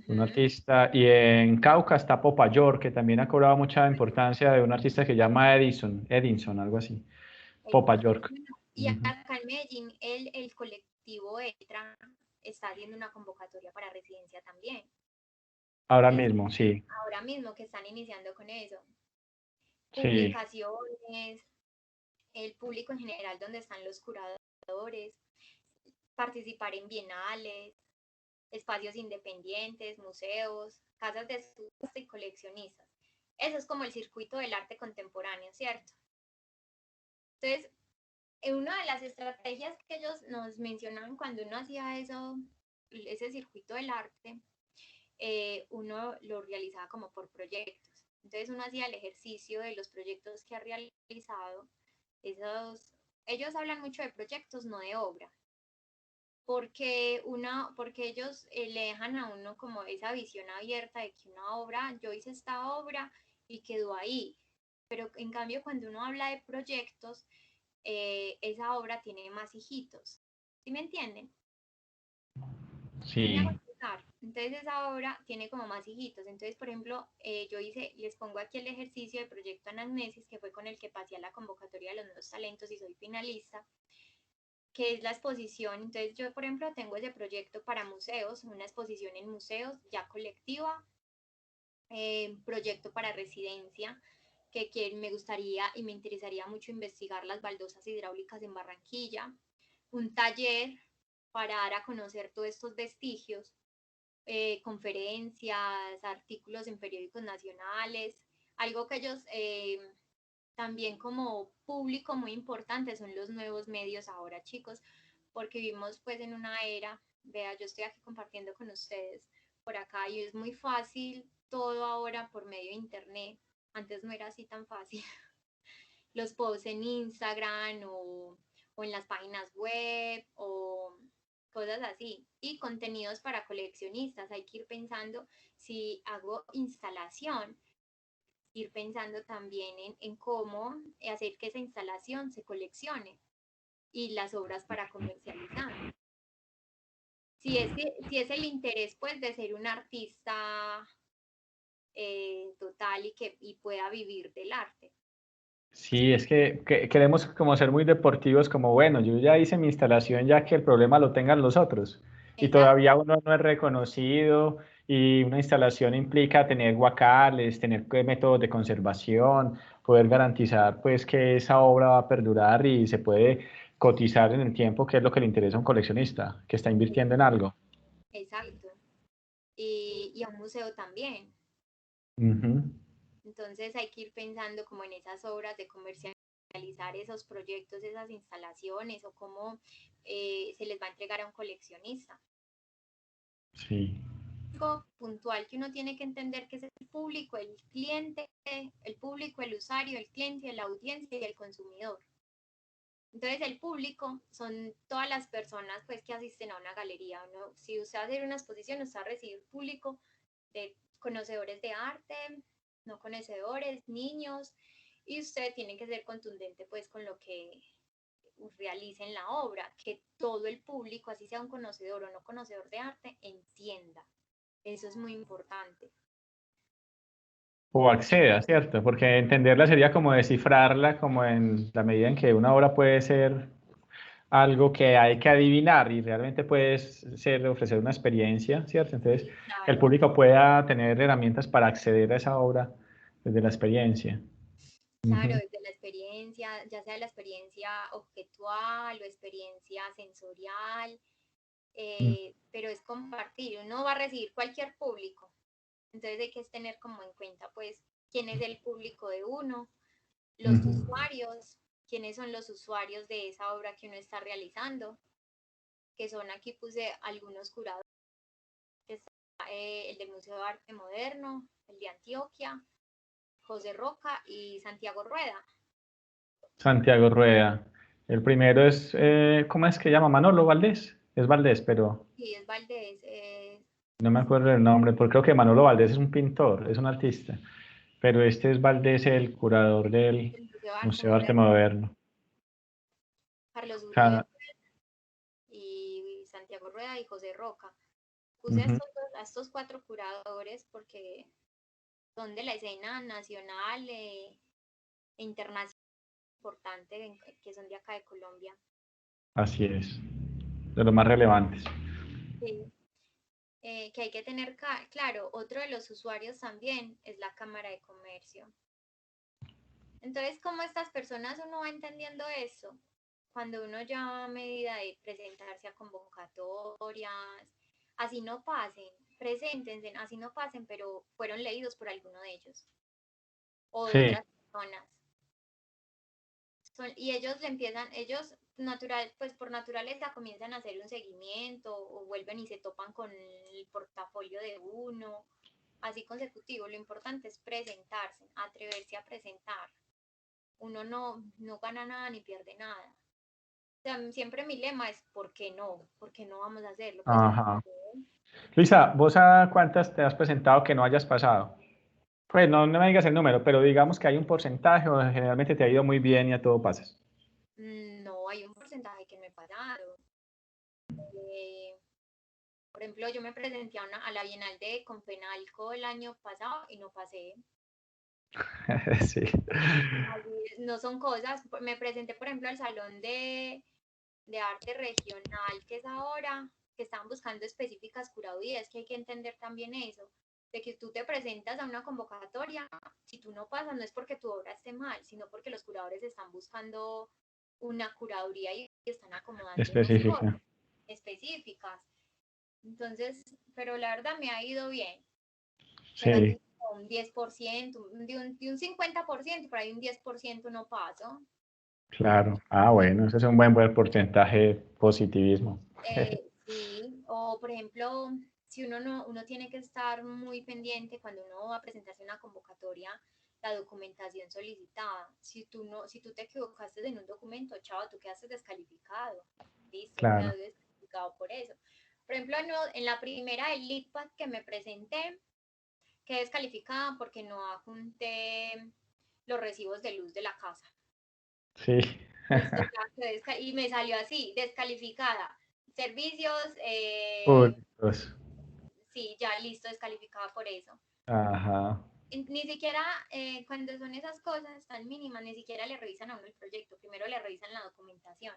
un Ujú. artista, y en Cauca está Popayor, que también ha cobrado mucha importancia de un artista que se llama Edinson, algo así. Popayor. Y Ujú. acá en Medellín, el colectivo ETRA está haciendo una convocatoria para residencia también. Ahora Entonces, mismo, sí, ahora mismo que están iniciando con eso. sí. Publicaciones, el público en general, donde están los curadores, participar en bienales, espacios independientes, museos, casas de subasta y coleccionistas. Eso es como el circuito del arte contemporáneo, ¿cierto? Entonces, una de las estrategias que ellos nos mencionaban cuando uno hacía eso, ese circuito del arte, uno lo realizaba como por proyectos. Entonces uno hacía el ejercicio de los proyectos que ha realizado. Esos, ellos hablan mucho de proyectos, no de obra. porque ellos le dejan a uno como esa visión abierta de que una obra, yo hice esta obra y quedó ahí, pero en cambio cuando uno habla de proyectos, esa obra tiene más hijitos, ¿sí me entienden? ¿Sí me hago Sí, explicar? Entonces esa obra tiene como más hijitos. Entonces, por ejemplo, les pongo aquí el ejercicio del proyecto Anamnesis, que fue con el que pasé a la convocatoria de los nuevos talentos y soy finalista, que es la exposición. Entonces yo, por ejemplo, tengo ese proyecto para museos, una exposición en museos ya colectiva, proyecto para residencia, me gustaría y me interesaría mucho investigar las baldosas hidráulicas en Barranquilla, un taller para dar a conocer todos estos vestigios, conferencias, artículos en periódicos nacionales, algo que ellos también como público muy importante son los nuevos medios ahora, chicos, porque vivimos pues en una era, vea, yo estoy aquí compartiendo con ustedes por acá y es muy fácil todo ahora por medio de internet. Antes no era así tan fácil. Los posts en Instagram o en las páginas web o cosas así. Y contenidos para coleccionistas. Hay que ir pensando si hago instalación, ir pensando también en cómo hacer que esa instalación se coleccione y las obras para comercializar. Si es el interés pues de ser un artista total y pueda vivir del arte. sí, es que queremos como ser muy deportivos, como bueno, yo ya hice mi instalación ya que el problema lo tengan los otros. Y Exacto. todavía uno no es reconocido y una instalación implica tener guacales, tener métodos de conservación, poder garantizar pues que esa obra va a perdurar y se puede cotizar en el tiempo, que es lo que le interesa a un coleccionista que está invirtiendo en algo. Exacto. Y a un museo también. Ujú. Entonces hay que ir pensando como en esas obras de comercializar esos proyectos, esas instalaciones o cómo se les va a entregar a un coleccionista. Sí. Algo puntual que uno tiene que entender que es el público, el cliente, el público, el usuario, el cliente, la audiencia y el consumidor. Entonces el público son todas las personas pues que asisten a una galería. ¿No? Si usted va a hacer una exposición, usted va a recibir público de conocedores de arte, no conocedores, niños, y usted tiene que ser contundente pues con lo que realice en la obra, que todo el público, así sea un conocedor o no conocedor de arte, entienda. Eso es muy importante. O acceda, ¿cierto? Porque entenderla sería como descifrarla, como en la medida en que una obra puede ser algo que hay que adivinar y realmente puede ser ofrecer una experiencia, ¿cierto? Entonces, Sí, que el claro. público pueda tener herramientas para acceder a esa obra desde la experiencia. Claro, Ujú, desde la experiencia, ya sea la experiencia objetual o experiencia sensorial, mm, pero es compartir. Uno va a recibir cualquier público, entonces hay que tener como en cuenta, pues, quién es el público de uno, los ujú. usuarios, quiénes son los usuarios de esa obra que uno está realizando, que son aquí puse algunos curados, que está el del Museo de Arte Moderno, el de Antioquia, José Roca y Santiago Rueda. Santiago Rueda. El primero es, ¿cómo es que llama? Manolo Valdés. Es Valdés, pero Sí, es Valdés, no me acuerdo el nombre, porque creo que Manolo Valdés es un pintor, es un artista, pero este es Valdés, el curador del el Museo de Arte Museo de Arte Moderno, Moderno. Carlos O Uribe sea, y Santiago Rueda y José Roca. Puse ujú. a estos cuatro curadores porque son de la escena nacional e internacional importante que son de acá de Colombia. Así es, de los más relevantes. Sí. Que hay que tener claro, otro de los usuarios también es la Cámara de Comercio. Entonces, ¿cómo estas personas uno va entendiendo eso? Cuando uno ya a medida de presentarse a convocatorias, así no pasen, preséntense, así no pasen, pero fueron leídos por alguno de ellos o de Sí, otras personas. Y ellos le empiezan, ellos natural, pues por naturaleza comienzan a hacer un seguimiento o vuelven y se topan con el portafolio de uno, así consecutivo. Lo importante es presentarse, atreverse a presentar. Uno no gana nada ni pierde nada. sea, siempre mi lema es ¿por qué no? ¿Por qué no vamos a hacerlo? Pues Ajá. Luisa, ¿vos a cuántas te has presentado que no hayas pasado? Pues no, no me digas el número, pero digamos que hay un porcentaje o generalmente te ha ido muy bien y a todo pasas. no hay un porcentaje que no he pasado. Eh, por ejemplo, yo me presenté a la Bienal de Confenalco el año pasado y no pasé. Sí. No son cosas, me presenté, por ejemplo, al Salón de Arte Regional, que es ahora, que están buscando específicas curadurías, que hay que entender también eso, de que tú te presentas a una convocatoria, si tú no pasas no es porque tu obra esté mal, sino porque los curadores están buscando una curaduría y están acomodando unas cosas Específica. específicas. Entonces, pero la verdad me ha ido bien, pero Sí, así un 10%, de un 50%, por ahí un 10% no paso. claro. Ah, bueno, ese es un buen porcentaje de positivismo. Sí, o por ejemplo, si uno no, uno tiene que estar muy pendiente cuando uno va a presentarse una convocatoria, la documentación solicitada. Si tú te equivocaste en un documento, chao, tú quedaste descalificado. Listo, Claro. quedas descalificado por eso. Por ejemplo, en la primera del LIPAD que me presenté, quedé descalificada porque no adjunté los recibos de luz de la casa. Sí. Listo, y me salió así, descalificada. Servicios, Públicos. sí, ya listo, descalificada por eso. Ajá. Ni siquiera cuando son esas cosas tan mínimas, ni siquiera le revisan a uno el proyecto, primero le revisan la documentación.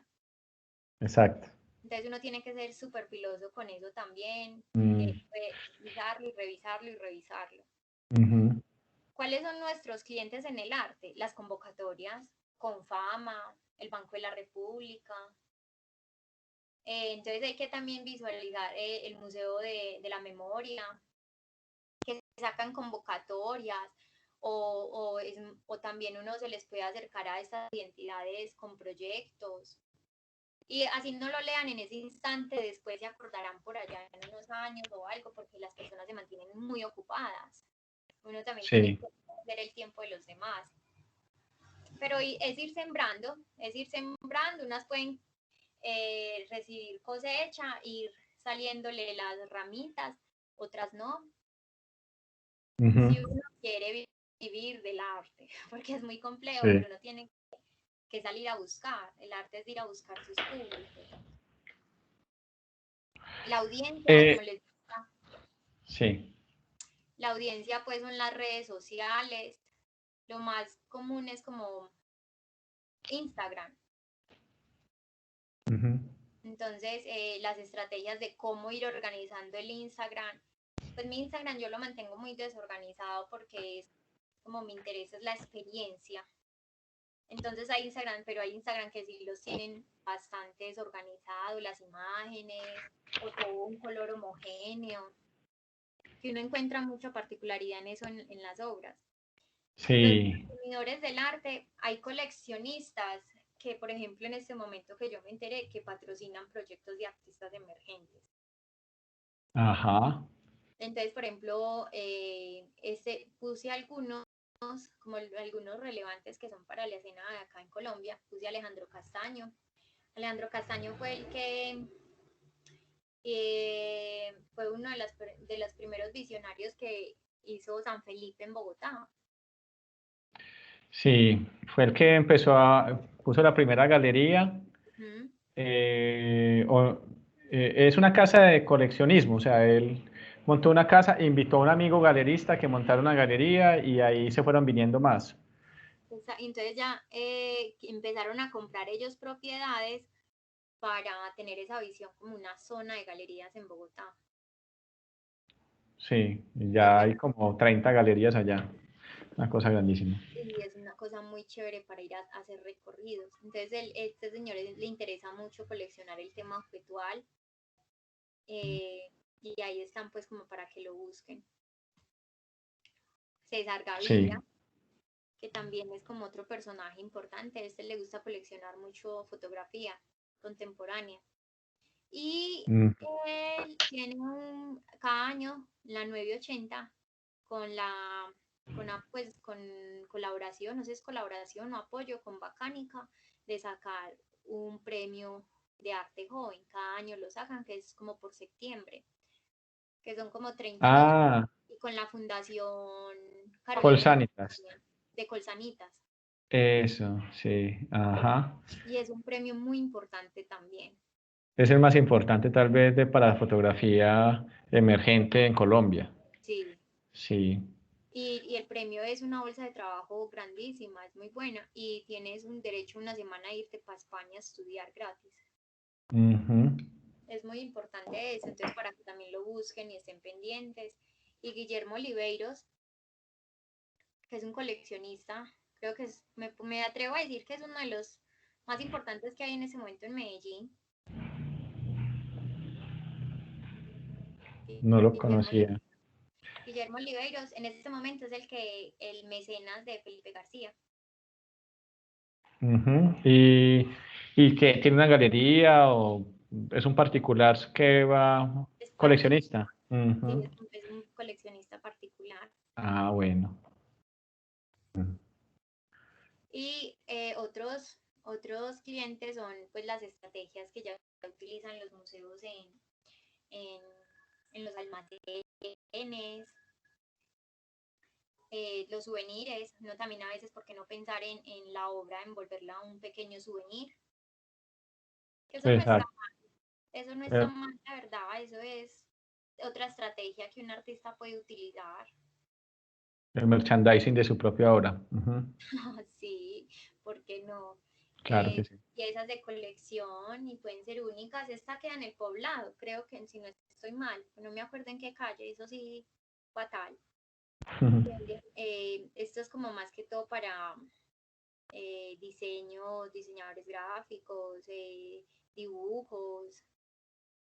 Exacto. Entonces uno tiene que ser súper piloso con eso también, Mm, revisarlo y revisarlo y revisarlo. ujú. ¿Cuáles son nuestros clientes en el arte? Las convocatorias, Confama, el Banco de la República. Entonces hay que también visualizar el Museo de la Memoria, que sacan convocatorias o también uno se les puede acercar a estas identidades con proyectos. Y así no lo lean en ese instante, después se acordarán por allá en unos años o algo, porque las personas se mantienen muy ocupadas. Uno también tiene Sí. que ver el tiempo de los demás. Pero es ir sembrando, unas pueden recibir cosecha, ir saliéndole las ramitas, otras no. Ujú. Si uno quiere vivir del arte, porque es muy complejo, Sí. pero uno tiene que salir a buscar. El arte es ir a buscar sus públicos. La audiencia, como Eh, les decía, sí. la audiencia pues son las redes sociales. Lo más común es como Instagram. Ujú. Entonces, las estrategias de cómo ir organizando el Instagram. Pues mi Instagram yo lo mantengo muy desorganizado porque es como mi interés es la experiencia. Entonces hay Instagram, pero hay Instagram que sí los tienen bastante desorganizados, las imágenes, o todo un color homogéneo, que uno encuentra mucha particularidad en eso en las obras. Los Sí. consumidores del arte, hay coleccionistas que, por ejemplo, en este momento que yo me enteré, que patrocinan proyectos de artistas emergentes. Ajá. Entonces, por ejemplo, puse algunos, como algunos relevantes que son para la escena de acá en Colombia, puse a Alejandro Castaño. Alejandro Castaño fue el que fue uno de los primeros visionarios que hizo San Felipe en Bogotá. Sí. Fue el que puso la primera galería. Ujú. eh, o- es una casa de coleccionismo, o sea, él montó una casa, invitó a un amigo galerista que montara una galería y ahí se fueron viniendo más. Entonces ya empezaron a comprar ellos propiedades para tener esa visión como una zona de galerías en Bogotá. Sí, y ya Entonces, hay como 30 galerías allá, una cosa grandísima. y es una cosa muy chévere para ir a hacer recorridos. Entonces, este señor le interesa mucho coleccionar el tema objetual y ahí están pues como para que lo busquen. César Sí. Gaviria, que también es como otro personaje importante, a este le gusta coleccionar mucho fotografía contemporánea. Y Mm, él tiene cada año la 980 con pues con colaboración, no sé si es colaboración o apoyo con Bacánica, de sacar un premio de arte joven. Cada año lo sacan, que es como por septiembre, que son como 30 millones. Ah, Y con la Fundación Carolina Colsanitas. de Colsanitas. Eso, sí, ajá. Y es un premio muy importante también. Es el más importante tal vez para la fotografía emergente en Colombia. Sí. Sí. Y el premio es una bolsa de trabajo grandísima, es muy buena. Y tienes un derecho una semana a irte para España a estudiar gratis. Ujú. Es muy importante eso, entonces para que también lo busquen y estén pendientes. Y Guillermo Oliveiros, que es un coleccionista, creo que me atrevo a decir que es uno de los más importantes que hay en ese momento en Medellín. No lo Guillermo, conocía. Guillermo Oliveiros en este momento es el mecenas de Felipe García. Ujú. ¿Y que tiene una galería o es un particular que va Es particular, coleccionista? sí, Ujú. es un coleccionista particular. Ah, bueno. Ujú. Y otros clientes son pues las estrategias que ya utilizan los museos en, en los almacenes, los souvenirs, no también a veces, ¿por qué no pensar en la obra, en volverla un pequeño souvenir? Que eso no está Exacto. mal, eso no está Eh, mal, la verdad, eso es otra estrategia que un artista puede utilizar. el merchandising de su propia obra. Ujú. Sí, ¿por qué no? Claro que sí. Piezas de colección y pueden ser únicas. Esta queda en el Poblado, creo que si no estoy mal, no me acuerdo en qué calle, eso sí, fatal. Ujú. Esto es como más que todo para diseñadores gráficos, dibujos,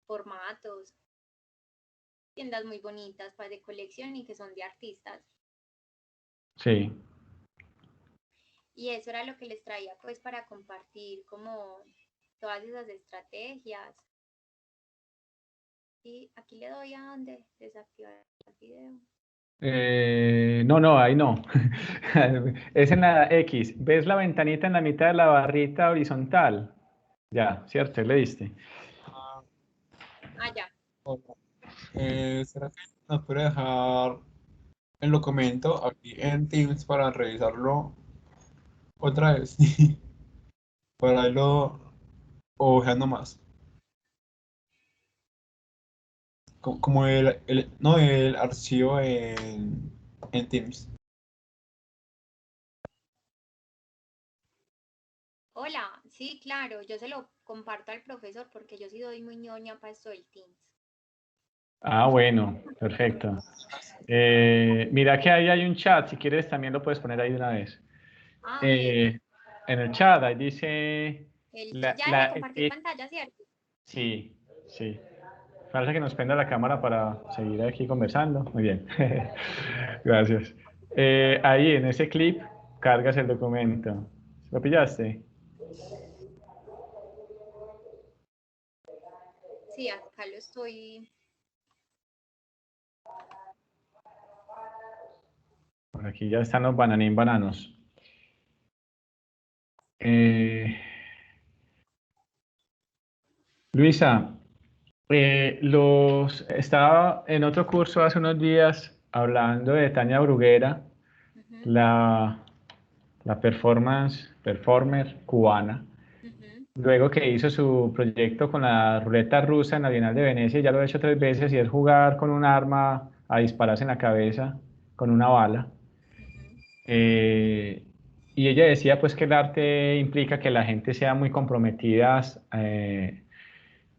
formatos, tiendas muy bonitas para de colección y que son de artistas. Sí. Y eso era lo que les traía pues para compartir como todas esas estrategias. Y aquí le doy a donde desactivar el video. No, no, ahí no. Es en la X. ¿Ves la ventanita en la mitad de la barrita horizontal? Ya, ¿cierto? Le diste. Ah, Ah, ya. hola. ¿Será que nos puede dejar el documento aquí en Teams para revisarlo otra vez? Para irlo ojeando más. Como no, el archivo en Teams. Hola, sí, claro, yo se lo comparto al profesor porque yo sí doy muy ñoña para esto del Teams. Ah, bueno, perfecto. Mira que ahí hay un chat, si quieres también lo puedes poner ahí de una vez. Ah, ok, ok. Eh, en el chat, ahí dice, Ya le compartí pantalla, ¿cierto? sí, sí. Parece que nos prenda la cámara para seguir aquí conversando. Muy bien. Gracias. Ahí en ese clip cargas el documento. ¿Lo pillaste? Sí, acá lo estoy. Por aquí ya están los bananín bananos. Eh, Luisa, estaba en otro curso hace unos días hablando de Tania Bruguera, Ujú, la, la performer cubana. ujú, Luego que hizo su proyecto con la ruleta rusa en la Bienal de Venecia, ya lo he hecho 3 veces y es jugar con un arma a dispararse en la cabeza con una bala. ujú. Eh, y ella decía pues que el arte implica que la gente sea muy comprometida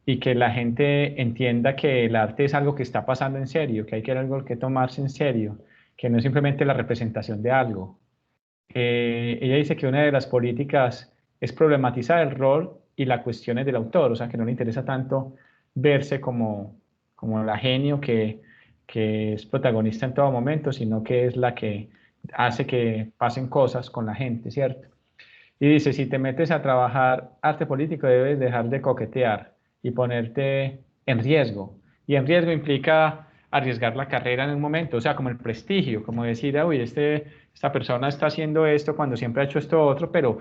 y que la gente entienda que el arte es algo que está pasando en serio, que hay que algo que tomarse en serio, que no es simplemente la representación de algo. Ella dice que una de las políticas es problematizar el rol y las cuestiones del autor, o sea, que no le interesa tanto verse como la genio que es protagonista en todo momento, sino que es la que hace que pasen cosas con la gente, ¿cierto? Y dice, si te metes a trabajar arte político, debes dejar de coquetear y ponerte en riesgo. Y en riesgo implica arriesgar la carrera en un momento, o sea, como el prestigio, como decir, "Ah, uy, esta persona está haciendo esto cuando siempre ha hecho esto otro, pero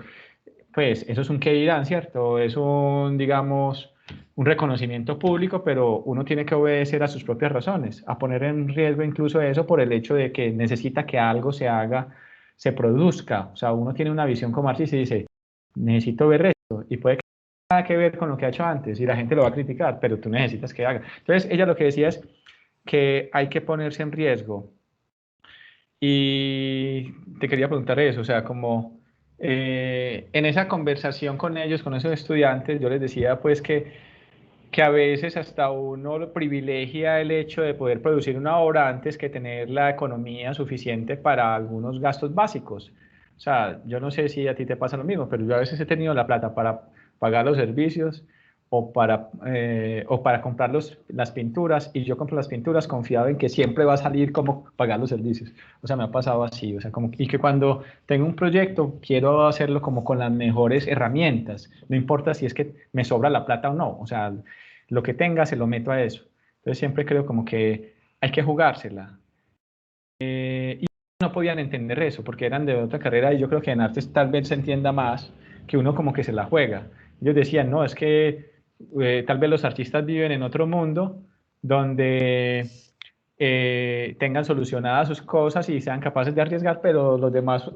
pues eso es un qué dirán, ¿cierto? Es un, digamos, un reconocimiento público, pero uno tiene que obedecer a sus propias razones, a poner en riesgo incluso eso por el hecho de que necesita que algo se haga, se produzca. O sea, uno tiene una visión como artista y dice, necesito ver esto, y puede que no tenga nada que ver con lo que ha hecho antes, y la gente lo va a criticar, pero tú necesitas que haga. Entonces, ella lo que decía es que hay que ponerse en riesgo. Y te quería preguntar eso, o sea, como en esa conversación con ellos, con esos estudiantes, yo les decía pues que a veces hasta uno lo privilegia el hecho de poder producir una obra antes que tener la economía suficiente para algunos gastos básicos. O sea, yo no sé si a ti te pasa lo mismo, pero yo a veces he tenido la plata para pagar los servicios o para comprar las pinturas, y yo compro las pinturas confiado en que siempre va a salir como pagar los servicios. O sea, me ha pasado así, o sea, como, y que cuando tengo un proyecto quiero hacerlo como con las mejores herramientas, no importa si es que me sobra la plata o no, o sea, lo que tenga se lo meto a eso. Entonces siempre creo como que hay que jugársela. Y no podían entender eso porque eran de otra carrera, y yo creo que en artes tal vez se entienda más que uno como que se la juega. Ellos decían, no, es que tal vez los artistas viven en otro mundo donde tengan solucionadas sus cosas y sean capaces de arriesgar, pero los demás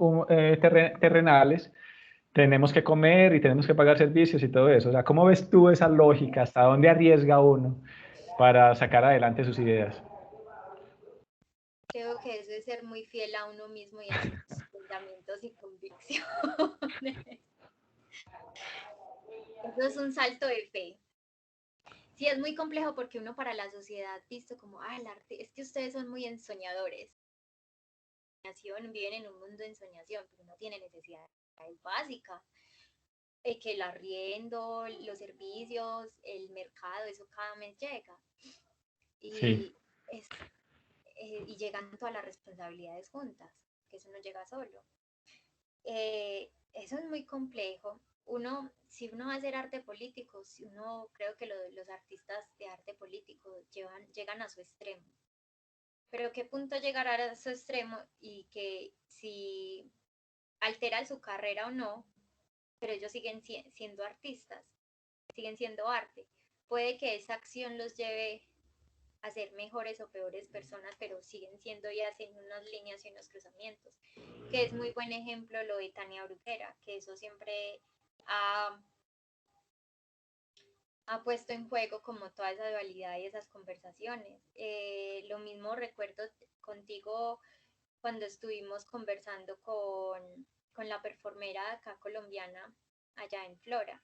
terrenales tenemos que comer y tenemos que pagar servicios y todo eso. O sea, ¿cómo ves tú esa lógica? ¿Hasta dónde arriesga uno para sacar adelante sus ideas? Creo que eso es ser muy fiel a uno mismo y a sus pensamientos y convicciones. Eso es un salto de fe. Sí, es muy complejo porque uno para la sociedad visto como, ah, el arte, es que ustedes son muy ensoñadores. Viven en un mundo de ensoñación, pero no tienen necesidades básicas. Que el arriendo, los servicios, el mercado, eso cada mes llega. Sí, Y, es, y llegan todas las responsabilidades juntas, que eso no llega solo. Eso es muy complejo. Uno, si uno va a hacer arte político, si uno creo que los artistas de arte político llegan a su extremo. Pero qué punto llegar a su extremo y que si alteran su carrera o no, pero ellos siguen siendo artistas, siguen siendo arte. Puede que esa acción los lleve a ser mejores o peores personas, pero siguen siendo y hacen unas líneas y unos cruzamientos. Que es muy buen ejemplo lo de Tania Bruguera, que eso siempre ha, ha puesto en juego como toda esa dualidad y esas conversaciones. Lo mismo recuerdo contigo cuando estuvimos conversando con la performera acá colombiana allá en Flora,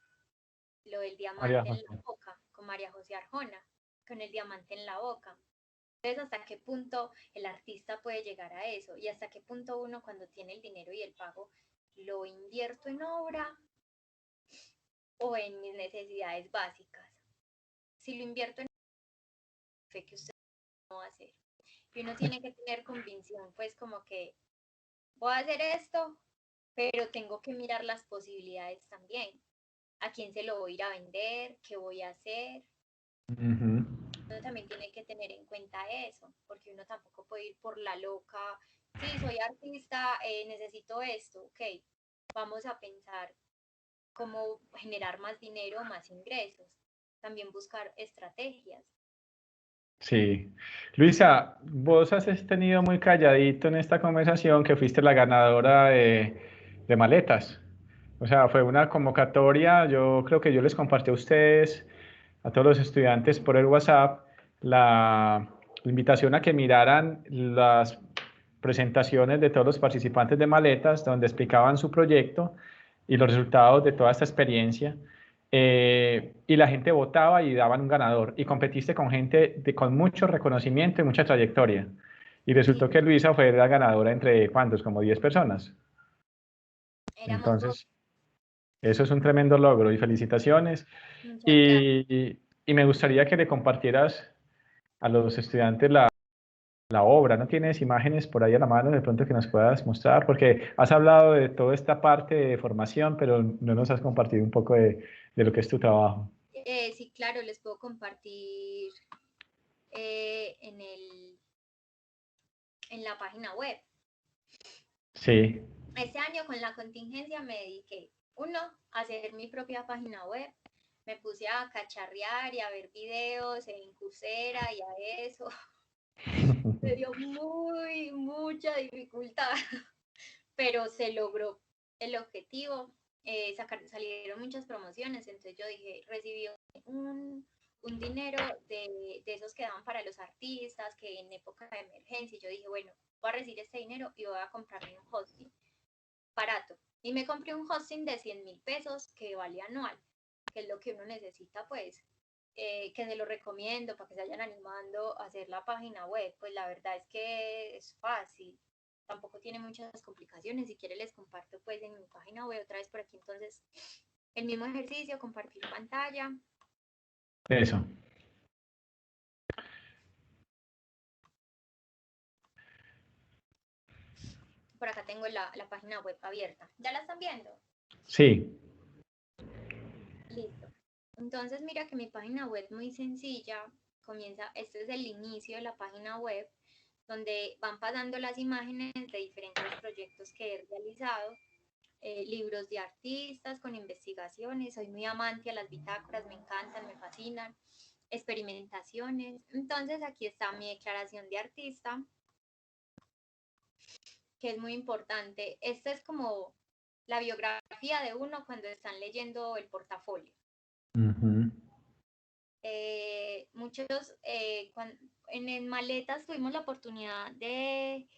lo del María diamante en la José. boca, con María José Arjona, con el diamante en la boca. Entonces, ¿hasta qué punto el artista puede llegar a eso? Y hasta qué punto uno cuando tiene el dinero y el pago, lo invierto en obra o en mis necesidades básicas. Si lo invierto en fe que usted no va a hacer. Y uno tiene que tener convicción, pues como que voy a hacer esto, pero tengo que mirar las posibilidades también. ¿A quién se lo voy a ir a vender? ¿Qué voy a hacer? Ujú. Uno también tiene que tener en cuenta eso, porque uno tampoco puede ir por la loca. Sí, soy artista, necesito esto, ok. Vamos a pensar cómo generar más dinero, más ingresos. También buscar estrategias. Sí. Luisa, vos has tenido muy calladito en esta conversación que fuiste la ganadora de maletas. O sea, fue una convocatoria, yo creo que yo les compartí a ustedes, a todos los estudiantes por el WhatsApp, la invitación a que miraran las presentaciones de todos los participantes de maletas, donde explicaban su proyecto y los resultados de toda esta experiencia. Y la gente votaba y daban un ganador. Y competiste con gente con mucho reconocimiento y mucha trayectoria. Y resultó Sí, que Luisa fue la ganadora entre, ¿cuántos? Como 10 personas. éramos dos. Entonces, eso es un tremendo logro y felicitaciones. Muchas gracias. Y me gustaría que le compartieras a los estudiantes la obra. ¿No tienes imágenes por ahí a la mano de pronto que nos puedas mostrar? Porque has hablado de toda esta parte de formación, pero no nos has compartido un poco de lo que es tu trabajo. Sí, claro, les puedo compartir en en la página web. Sí. Este año con la contingencia me dediqué hacer mi propia página web. Me puse a cacharrear y a ver videos en Coursera y a eso. Me dio mucha dificultad, pero se logró el objetivo. Salieron muchas promociones, entonces yo dije, recibí un dinero de esos que daban para los artistas, que en época de emergencia, yo dije, bueno, voy a recibir este dinero y voy a comprarme un hosting barato. Y me compré un hosting de 100.000 pesos que vale anual, que es lo que uno necesita, pues, que se lo recomiendo para que se vayan animando a hacer la página web. Pues la verdad es que es fácil, tampoco tiene muchas complicaciones. Si quiere les comparto pues en mi página web otra vez por aquí. Entonces, el mismo ejercicio, compartir pantalla. Eso. Por acá tengo la página web abierta. ¿Ya la están viendo? Sí. Listo. Entonces mira que mi página web es muy sencilla. Este es el inicio de la página web, donde van pasando las imágenes de diferentes proyectos que he realizado, libros de artistas con investigaciones. Soy muy amante a las bitácoras, me encantan, me fascinan, experimentaciones. Entonces aquí está mi declaración de artista, que es muy importante. Esta es como la biografía de uno cuando están leyendo el portafolio. Muchos, en Maletas tuvimos la oportunidad de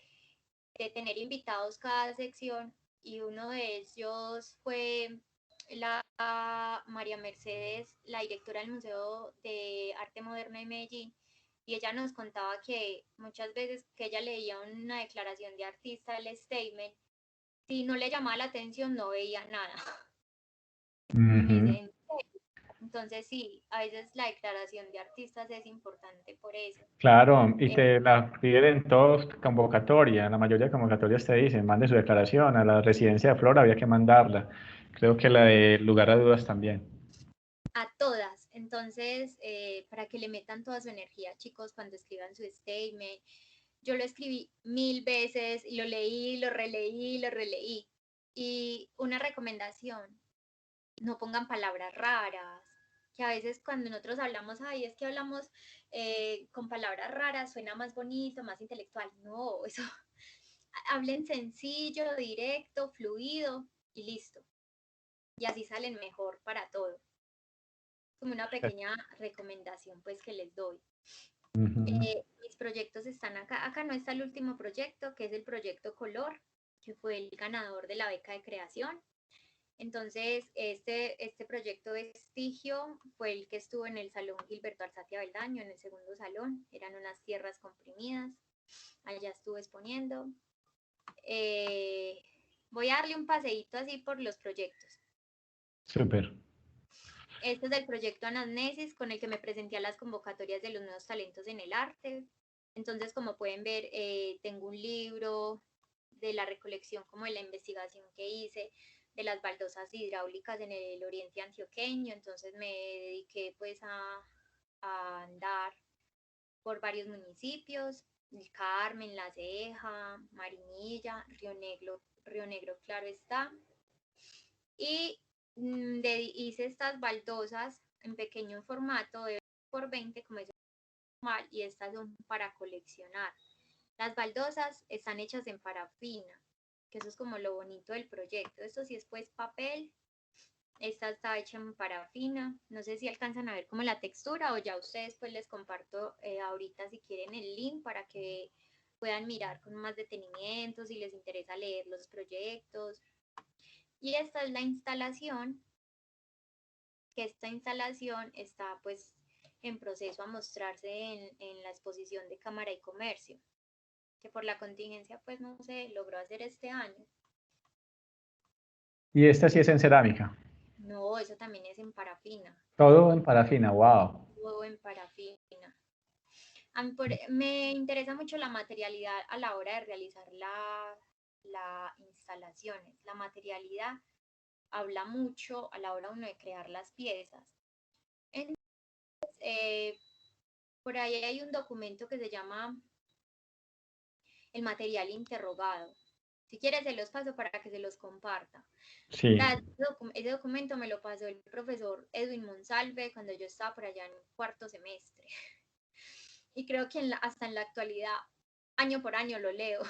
tener invitados cada sección, y uno de ellos fue la María Mercedes, la directora del Museo de Arte Moderno de Medellín, y ella nos contaba que muchas veces que ella leía una declaración de artista, el statement, si no le llamaba la atención no veía nada. Me dicen, entonces sí, a veces la declaración de artistas es importante por eso. Claro, y te la piden en todas convocatoria, la mayoría de convocatorias te dicen, mande su declaración, a la residencia de Flor había que mandarla, creo que la de lugar a dudas también. A todas, entonces, para que le metan toda su energía, chicos, cuando escriban su statement. Yo lo escribí 1000 veces y lo leí, lo releí. Y una recomendación, no pongan palabras raras, que a veces cuando nosotros hablamos, ay, es que hablamos con palabras raras, suena más bonito, más intelectual. No, eso, hablen sencillo, directo, fluido y listo. Y así salen mejor para todo. Como una pequeña recomendación pues que les doy. Mis proyectos están acá. Acá no está el último proyecto, que es el proyecto Color, que fue el ganador de la beca de creación. Entonces, este proyecto Vestigio fue el que estuvo en el Salón Gilberto Alzate Beldaño, en el segundo salón. Eran unas tierras comprimidas. Allá estuve exponiendo. Voy a darle un paseíto así por los proyectos. Súper. Este es el proyecto Anamnesis, con el que me presenté a las convocatorias de los nuevos talentos en el arte. Entonces, como pueden ver, tengo un libro de la recolección, como de la investigación que hice, de las baldosas hidráulicas en el oriente antioqueño. Entonces me dediqué pues a andar por varios municipios: El Carmen, La Ceja, Marinilla, Río Negro, claro está. Y hice estas baldosas en pequeño formato de 20x20, como es normal, y estas son para coleccionar. Las baldosas están hechas en parafina, que eso es como lo bonito del proyecto. Esto sí es pues papel, esta está hecha en parafina. No sé si alcanzan a ver como la textura, o ya ustedes pues les comparto ahorita si quieren el link para que puedan mirar con más detenimiento si les interesa leer los proyectos. Y esta es la instalación, que esta instalación está pues en proceso a mostrarse en la exposición de Cámara y Comercio, que por la contingencia pues no se logró hacer este año. Y esta sí es en cerámica. No, eso también es en parafina. Todo en parafina, wow. Todo en parafina. Me interesa mucho la materialidad a la hora de realizar las instalaciones. La materialidad habla mucho a la hora uno de crear las piezas. Entonces, por ahí hay un documento que se llama el material interrogado, Si quieres, se los paso para que se los comparta. Sí. Ese documento me lo pasó el profesor Edwin Monsalve cuando yo estaba por allá en cuarto semestre. Y creo que hasta en la actualidad, año por año lo leo.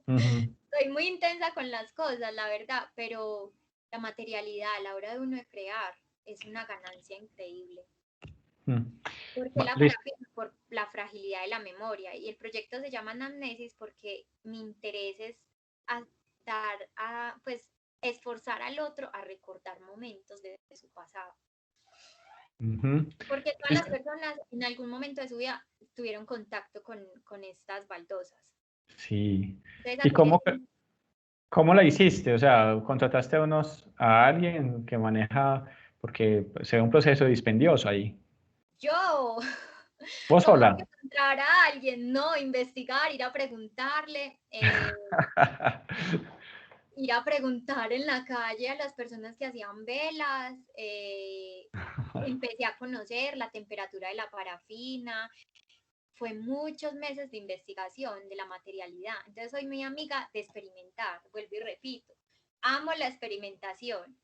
Soy muy intensa con las cosas, la verdad, pero la materialidad a la hora de uno de crear es una ganancia increíble. Porque por la fragilidad de la memoria. Y el proyecto se llama Anamnesis porque mi interés es pues, esforzar al otro a recordar momentos de su pasado. Porque todas las personas en algún momento de su vida tuvieron contacto con estas baldosas. Sí. Entonces, ¿Y cómo la hiciste? O sea, ¿contrataste a alguien que maneja, porque se ve un proceso dispendioso ahí? Yo, ¿Vos ¿cómo sola? encontrar a alguien? No, investigar, ir a preguntarle. Ir a preguntar en la calle a las personas que hacían velas, empecé a conocer la temperatura de la parafina, fue muchos meses de investigación de la materialidad, entonces soy muy amiga de experimentar, vuelvo y repito, amo la experimentación,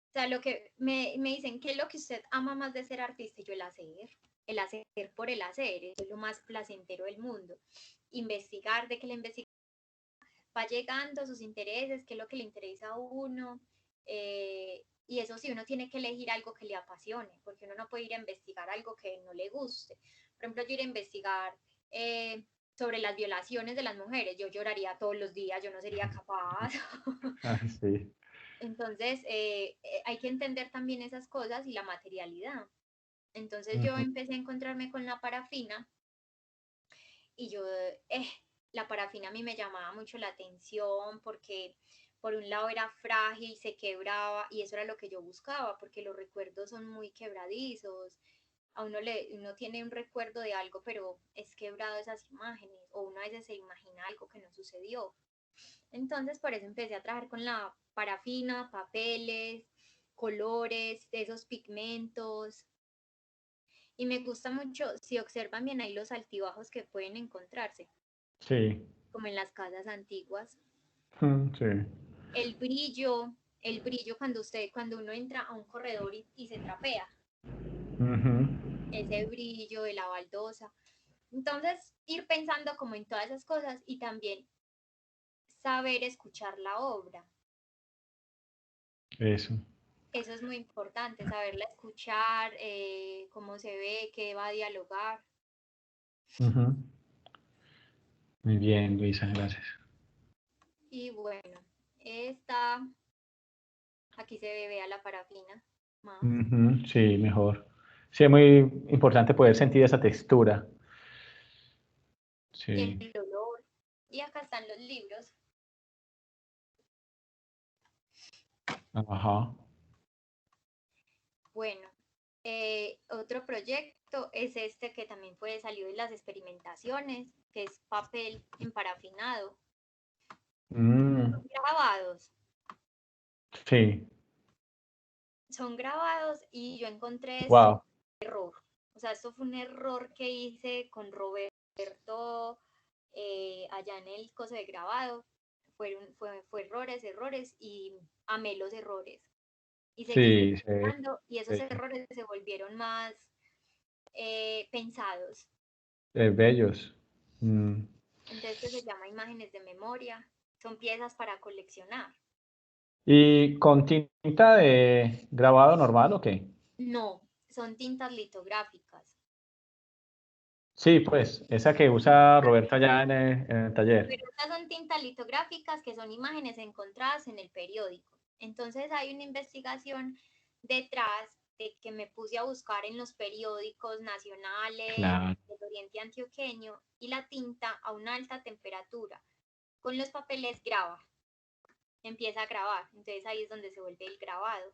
o sea, lo que me dicen, ¿qué es lo que usted ama más de ser artista? Y yo, el hacer por el hacer, eso es lo más placentero del mundo, investigar, de que la investigación va llegando, sus intereses, qué es lo que le interesa a uno. Y eso sí, uno tiene que elegir algo que le apasione, porque uno no puede ir a investigar algo que no le guste. Por ejemplo, yo ir a investigar sobre las violaciones de las mujeres, yo lloraría todos los días, yo no sería capaz. Sí. Entonces, hay que entender también esas cosas y la materialidad. Entonces yo empecé a encontrarme con la parafina y yo, la parafina a mí me llamaba mucho la atención porque por un lado era frágil, se quebraba y eso era lo que yo buscaba porque los recuerdos son muy quebradizos. A uno tiene un recuerdo de algo, pero es quebrado esas imágenes o uno a veces se imagina algo que no sucedió. Entonces por eso empecé a trabajar con la parafina, papeles, colores, esos pigmentos. Y me gusta mucho, si observan bien ahí los altibajos que pueden encontrarse. Sí. Como en las casas antiguas. Sí. El brillo cuando uno entra a un corredor y se trapea. Ese brillo de la baldosa. Entonces, ir pensando como en todas esas cosas y también saber escuchar la obra. Eso. Eso es muy importante, saberla escuchar, cómo se ve, qué va a dialogar. Muy bien, Luisa, gracias. Y bueno, aquí se ve, vea la parafina más. Sí, mejor. Sí, es muy importante poder sentir esa textura. Y Sí. el olor. Y acá están los libros. Ajá. Bueno, otro proyecto es este que también puede salir de las experimentaciones, que es papel emparafinado. Grabados. Sí. Son grabados y yo encontré esto Wow. error. O sea, esto fue un error que hice con Roberto allá en el coso de grabado. Fue errores y amé los errores. Y seguí Sí, experimentando y esos sí. errores se volvieron más pensados. Bellos. Entonces este se llama imágenes de memoria. Son piezas para coleccionar. ¿Y con tinta de grabado normal o qué? No, son tintas litográficas. Sí, pues, esa que usa Roberta allá en el taller. Pero estas son tintas litográficas que son imágenes encontradas en el periódico. Entonces hay una investigación detrás de que me puse a buscar en los periódicos nacionales Claro. del Oriente Antioqueño y la tinta a una alta temperatura con los papeles graba, empieza a grabar. Entonces ahí es donde se vuelve el grabado,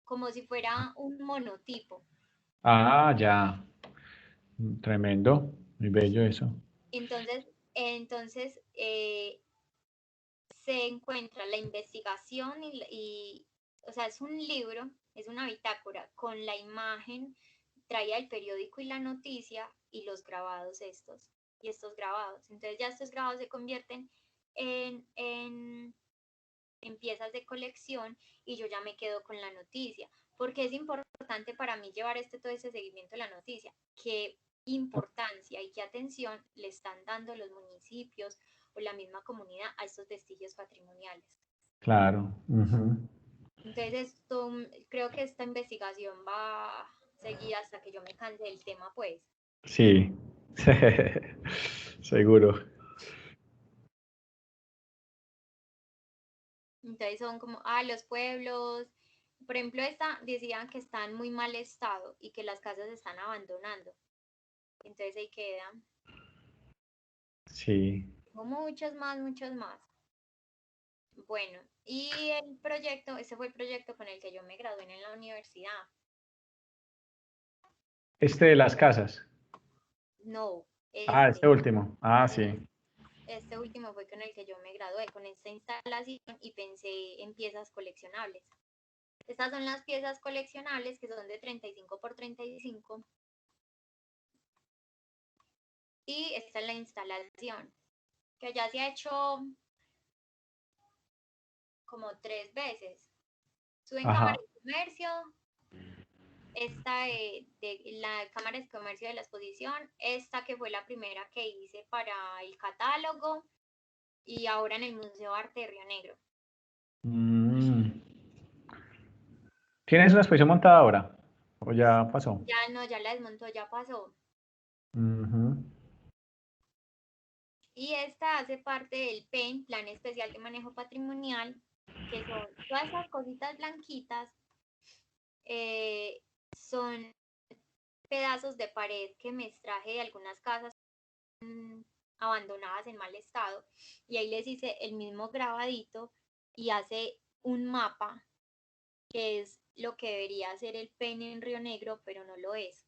como si fuera un monotipo. Ah, ya. Tremendo. Muy bello eso. Entonces se encuentra la investigación o sea, es un libro, es una bitácora con la imagen traía el periódico y la noticia y los grabados estos, y estos grabados. Entonces ya estos grabados se convierten en piezas de colección y yo ya me quedo con la noticia, porque es importante para mí llevar todo ese seguimiento de la noticia, qué importancia y qué atención le están dando los municipios o la misma comunidad a estos vestigios patrimoniales. Claro. Entonces, creo que esta investigación va a seguir hasta que yo me canse del tema, pues. Sí, seguro. Entonces son como, los pueblos, por ejemplo, decían que están en muy mal estado y que las casas se están abandonando. Entonces ahí quedan. Sí. Tengo muchos más, muchos más. Bueno, y ese fue el proyecto con el que yo me gradué en la universidad. Este de las casas. No, Este último. Sí. Este último fue con el que yo me gradué, con esta instalación y pensé en piezas coleccionables. Estas son las piezas coleccionables que son de 35 por 35 y esta es la instalación que ya se ha hecho como 3 veces. Estuve en Cámara de Comercio, esta de la Cámara de Comercio de la exposición, esta que fue la primera que hice para el catálogo y ahora en el Museo de Arte de Río Negro. ¿Tienes una exposición montada ahora? ¿O ya pasó? Ya no, ya la desmontó, ya pasó. Y esta hace parte del PEN, Plan Especial de Manejo Patrimonial, que son todas esas cositas blanquitas, son pedazos de pared que me extraje de algunas casas abandonadas en mal estado y ahí les hice el mismo grabadito y hace un mapa que es lo que debería ser el PEN en Río Negro, pero no lo es.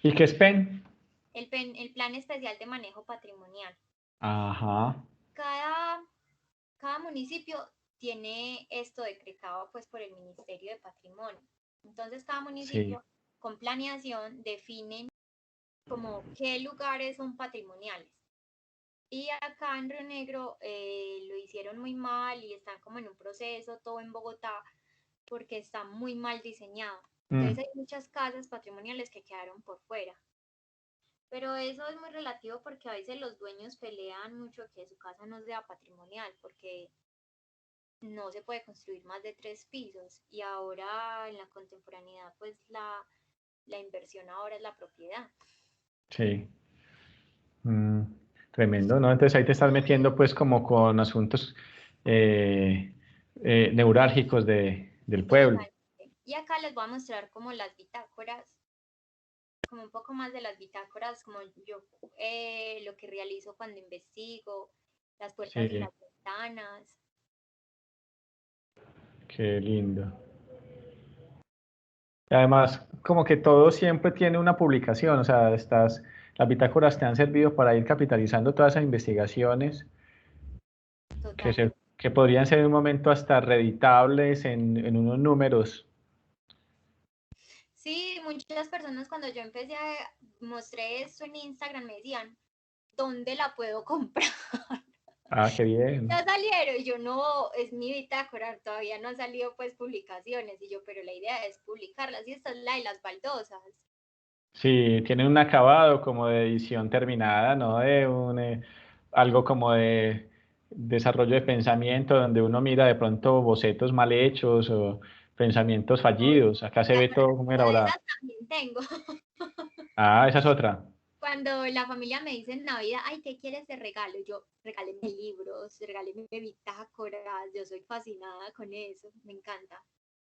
¿Y qué es PEN? El PEN, el Plan Especial de Manejo Patrimonial. Ajá. Cada municipio tiene esto decretado pues por el Ministerio de Patrimonio. Entonces cada municipio Sí. con planeación definen como qué lugares son patrimoniales. Y acá en Río Negro lo hicieron muy mal y están como en un proceso, todo en Bogotá, porque está muy mal diseñado. Entonces hay muchas casas patrimoniales que quedaron por fuera. Pero eso es muy relativo porque a veces los dueños pelean mucho que su casa no sea patrimonial, porque no se puede construir más de 3 pisos y ahora en la contemporaneidad pues la inversión ahora es la propiedad. Sí. Tremendo, ¿no? Entonces ahí te estás metiendo pues como con asuntos neurálgicos del pueblo. Totalmente. Y acá les voy a mostrar como las bitácoras, como un poco más de las bitácoras, como yo lo que realizo cuando investigo, las puertas y Sí, las ventanas. qué lindo. Y además, como que todo siempre tiene una publicación, o sea, las bitácoras te han servido para ir capitalizando todas esas investigaciones Totalmente. que podrían ser en un momento hasta reeditables en unos números. Sí, muchas personas cuando yo empecé mostré esto en Instagram me decían, ¿dónde la puedo comprar? Qué bien. Ya salieron, y yo no, es mi bitácora, todavía no han salido pues publicaciones, y yo, pero la idea es publicarlas, y esta es la de las baldosas. Sí, tiene un acabado como de edición terminada, ¿no? Algo como de desarrollo de pensamiento, donde uno mira de pronto bocetos mal hechos o pensamientos fallidos. Acá se ve todo como Pero de elaborado. esas también tengo. Esa es otra. Cuando la familia me dice en Navidad, ay, ¿qué quieres de regalo? Yo, regálenme libros, regálenme bitácoras, yo soy fascinada con eso, me encanta.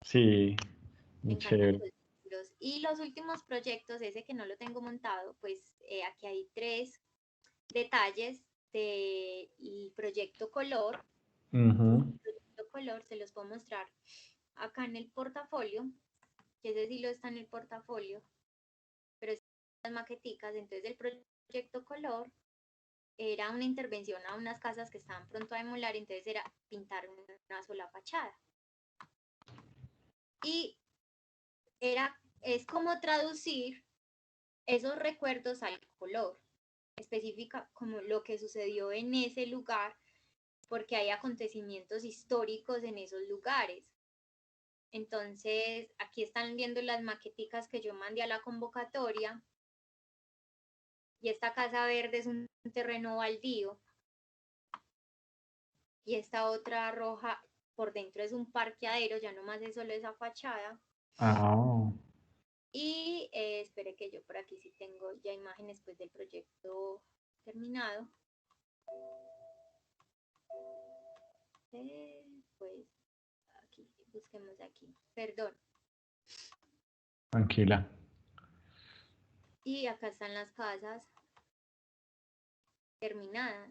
Sí, Me muy encantan chévere. los libros. Y los últimos proyectos, ese que no lo tengo montado, pues aquí hay 3 detalles del proyecto Color. Ujú. El proyecto Color se los puedo mostrar acá en el portafolio, que ese sí lo está en el portafolio, pero es las maqueticas. Entonces el proyecto Color era una intervención a unas casas que estaban pronto a demoler, entonces era pintar una sola fachada. Y es como traducir esos recuerdos al color. específica como lo que sucedió en ese lugar, porque hay acontecimientos históricos en esos lugares. Entonces, aquí están viendo las maqueticas que yo mandé a la convocatoria. Y esta casa verde es un terreno baldío. Y esta otra roja por dentro es un parqueadero, ya nomás es solo esa fachada. Ah, Y espere que yo por aquí sí tengo ya imágenes pues del proyecto terminado. Pues aquí, busquemos aquí. Perdón. tranquila. Y acá están las casas terminadas.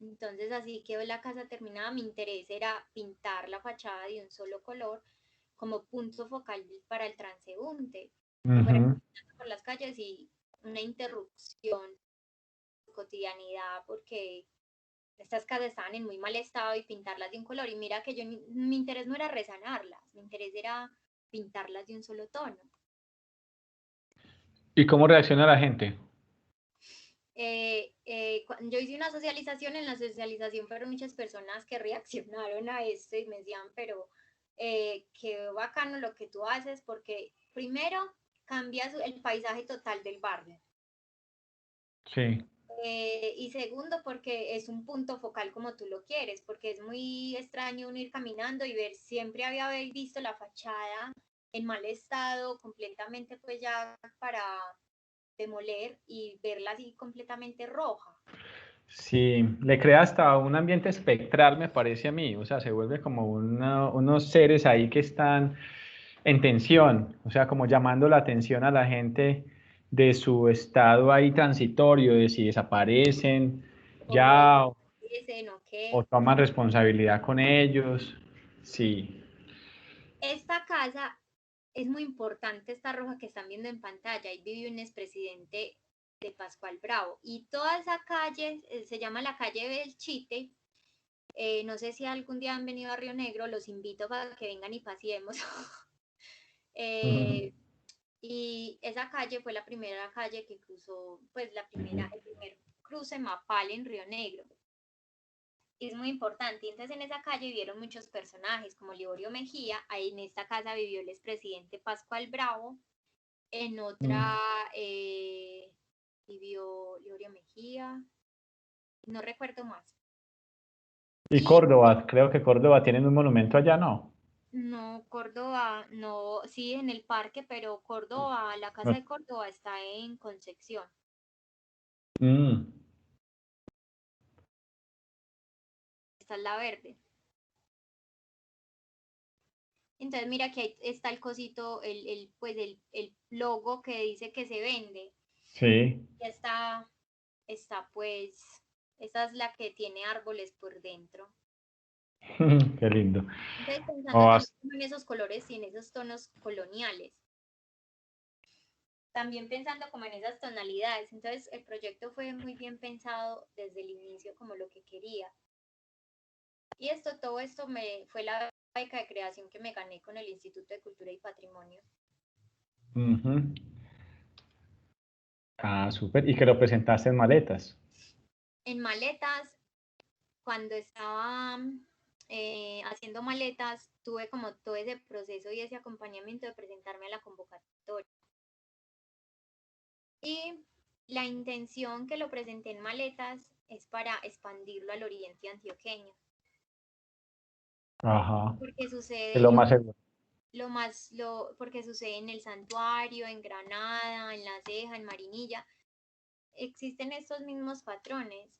Entonces así quedó la casa terminada. Mi interés era pintar la fachada de un solo color como punto focal para el transeúnte, que fuera Ujú. por las calles y una interrupción de cotidianidad, porque estas casas estaban en muy mal estado y pintarlas de un color. Y mira que mi interés no era resanarlas, mi interés era pintarlas de un solo tono. ¿Y cómo reacciona la gente? Yo hice una socialización, en la socialización fueron muchas personas que reaccionaron a esto y me decían, pero qué bacano lo que tú haces, porque primero cambias el paisaje total del barrio. Sí. Y segundo, porque es un punto focal como tú lo quieres, porque es muy extraño uno ir caminando y ver, siempre había visto la fachada en mal estado, completamente pues ya para demoler, y verla así completamente roja. Sí, le crea hasta un ambiente espectral, me parece a mí. O sea, se vuelve como unos seres ahí que están en tensión, o sea, como llamando la atención a la gente de su estado ahí transitorio, de si desaparecen O ya dicen o o qué. toman responsabilidad con ellos. Sí. Esta casa es muy importante, esta roja que están viendo en pantalla. Ahí vivió un expresidente de Pascual Bravo. Y toda esa calle se llama la calle Belchite. No sé si algún día han venido a Río Negro, los invito para que vengan y paseemos. Ujú. Y esa calle fue la primera calle que cruzó, pues el primer cruce mapal en Río Negro. Es muy importante. Entonces en esa calle vivieron muchos personajes como Liborio Mejía. Ahí en esta casa vivió el expresidente Pascual Bravo. En otra vivió Liborio Mejía. No recuerdo más. Y Y Córdoba, creo que Córdoba tiene un monumento allá, ¿no? no, Córdoba, no, sí en el parque, pero Córdoba, la casa No. de Córdoba está en Concepción. Mm. Esta es la verde. Entonces mira que ahí está el cosito, pues el logo que dice que se vende. Sí. Ya está pues, esa es la que tiene árboles por dentro. Qué lindo. Entonces pensando Oh, también en esos colores y en esos tonos coloniales. También pensando como en esas tonalidades. Entonces el proyecto fue muy bien pensado desde el inicio como lo que quería. Y todo esto fue la beca de creación que me gané con el Instituto de Cultura y Patrimonio. ujú. Ah, súper. Y que lo presentaste en maletas. En maletas, cuando estaba haciendo maletas, tuve como todo ese proceso y ese acompañamiento de presentarme a la convocatoria. Y la intención que lo presenté en maletas es para expandirlo al oriente antioqueño. Ajá. Porque Es sucede, lo más seguro. porque sucede en el Santuario, en Granada, en La Ceja, en Marinilla. Existen estos mismos patrones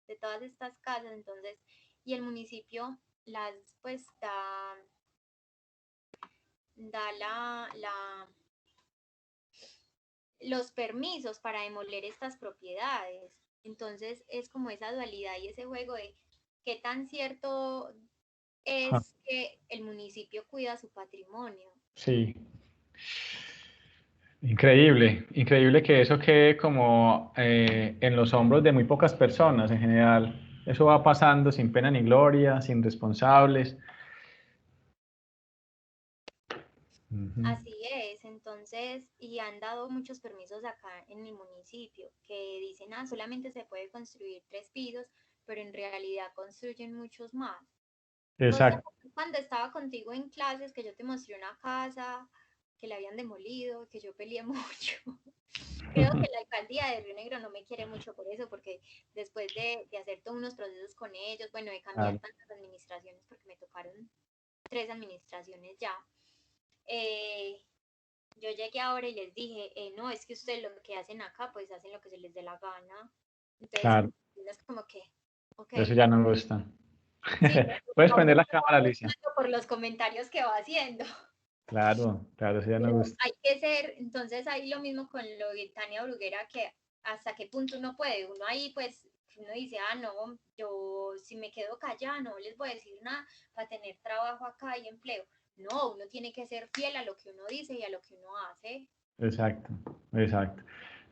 de todas estas casas, entonces, y el municipio las pues da los permisos para demoler estas propiedades. Entonces es como esa dualidad y ese juego de qué tan cierto Ajá. es que el municipio cuida su patrimonio. Sí. Increíble, increíble que eso quede como en los hombros de muy pocas personas en general. Eso va pasando sin pena ni gloria, sin responsables. Ujú. Así es, entonces entonces, y han dado muchos permisos acá en mi municipio, que dicen, solamente se puede construir 3 pisos, pero en realidad construyen muchos más. O sea, Exacto, cuando estaba contigo en clases, que yo te mostré una casa que la habían demolido, que yo peleé mucho. Creo que la alcaldía de Río Negro no me quiere mucho por eso, porque después de hacer todos unos procesos con ellos, bueno, de cambiar claro, tantas administraciones, porque me tocaron 3 administraciones ya, eh, yo llegué ahora y les dije, no, es que ustedes lo que hacen acá, pues hacen lo que se les dé la gana. Entonces, claro. es como que, ok, Eso ya no me gusta. sí, Puedes a uno prender la se lo va cámara, Alicia. juzgando por los comentarios que va haciendo. Claro, claro, eso ya no Pero me gusta. hay que ser, entonces ahí lo mismo con lo de Tania Bruguera, que hasta qué punto uno puede, uno ahí pues, uno dice, no, yo si me quedo callada no les voy a decir nada para tener trabajo acá y empleo. No, uno tiene que ser fiel a lo que uno dice y a lo que uno hace. Exacto, exacto.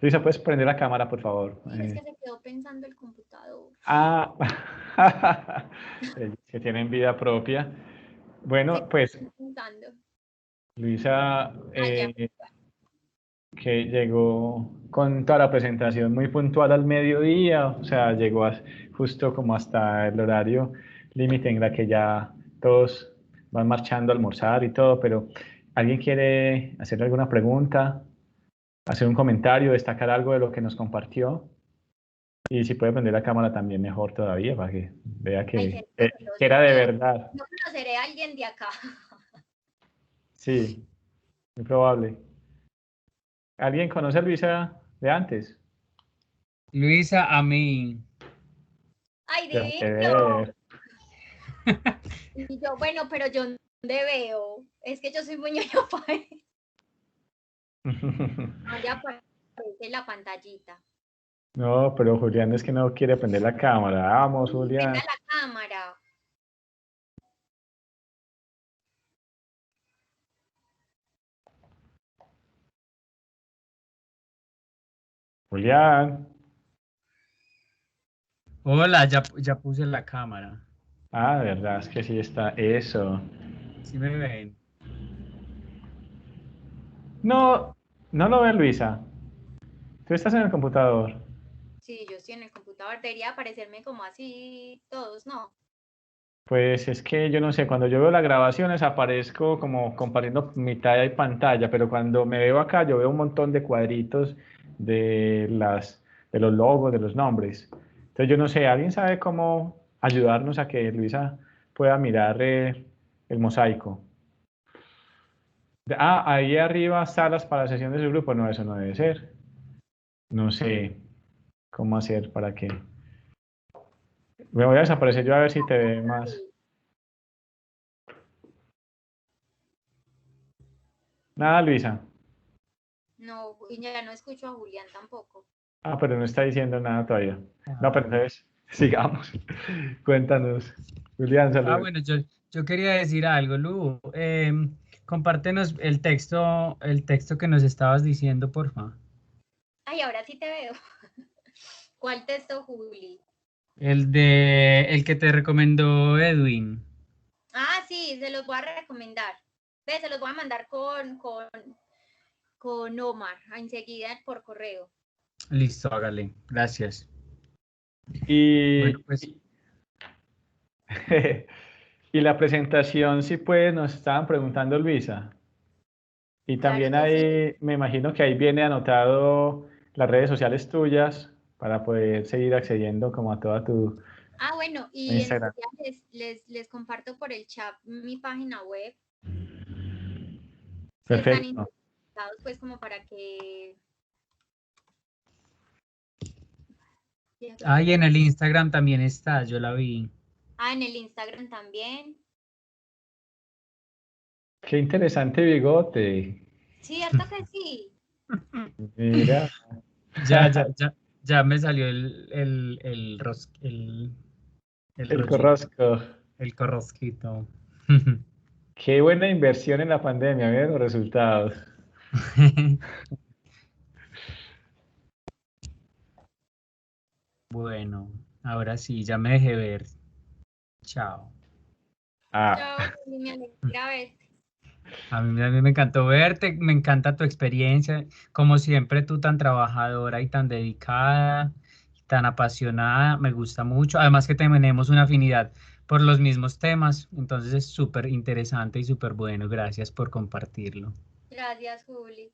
Luisa, ¿puedes prender la cámara, por favor? Sí, es que se quedó pensando el computador. Ah, ellos que tienen vida propia. Se Bueno, pues quedó pensando. Luisa, Ya. que llegó con toda la presentación muy puntual al mediodía, o sea, llegó justo como hasta el horario límite en la que ya todos van marchando a almorzar y todo, pero ¿alguien quiere hacerle alguna pregunta, hacer un comentario, destacar algo de lo que nos compartió? Y si puede prender la cámara también mejor todavía para que vea Hay que, gente que celosa. era de verdad. No conoceré a alguien de acá. Sí, muy probable. ¿Alguien conoce a Luisa de antes? Luisa, a mí. Ay, Deja de divino. ver. Y yo, bueno, pero yo dónde veo. Es que yo soy muy ñoño para eso. Ya aparece la pantallita. No, pero Julián es que no quiere prender la cámara. Vamos, Prenda Julián. la cámara. Julián. Hola, ya puse la cámara. Ah, de verdad, es que sí está eso. ¿Sí me ven? No, no lo ve Luisa. Tú estás en el computador. Sí, yo estoy en el computador. Debería aparecerme como así todos, ¿no? Pues es que yo no sé, cuando yo veo las grabaciones aparezco como compartiendo mitad de pantalla, pero cuando me veo acá yo veo un montón de cuadritos de los logos, de los nombres. Entonces yo no sé, ¿alguien sabe cómo ayudarnos a que Luisa pueda mirar el mosaico? Ahí arriba salas para sesión de su grupo. No, eso no debe ser. No sé cómo hacer para que... Me voy a desaparecer yo a ver si te ve más. Nada, Luisa. No, y ya no escucho a Julián tampoco. Ah, pero no está diciendo nada todavía. No, pero Ah, entonces, sigamos. Cuéntanos. Julián, saludos. bueno, yo quería decir algo, Lu. Compártenos el texto que nos estabas diciendo, por favor. Ay, ahora sí te veo. ¿Cuál texto, Juli? El que te recomendó Edwin. Sí, se los voy a recomendar. Ve, se los voy a mandar con Omar enseguida por correo. Listo, hágale. Gracias. Bueno, Y, pues y, y la presentación, si puedes, nos estaban preguntando Luisa. Y Claro también que sí. ahí, me imagino que ahí viene anotado las redes sociales tuyas para poder seguir accediendo como a toda tu Bueno, y Instagram. enseguida les comparto por el chat mi página web. Si están Perfecto. interesados, pues como para que... y en el Instagram también está, yo la vi. En el Instagram también. Qué interesante bigote. Cierto que sí. Mira. Ya, ya, ya, ya me salió el El rollito, corrosco. el corrosquito. Qué buena inversión en la pandemia, mira los resultados. Bueno, ahora sí, ya me dejé ver. Chao. Ah, Chao, Juli, me alegra verte. A mí me encantó verte, me encanta tu experiencia, como siempre tú tan trabajadora y tan dedicada, tan apasionada, me gusta mucho. Además que tenemos una afinidad por los mismos temas, entonces es súper interesante y súper bueno. Gracias por compartirlo. Gracias, Juli.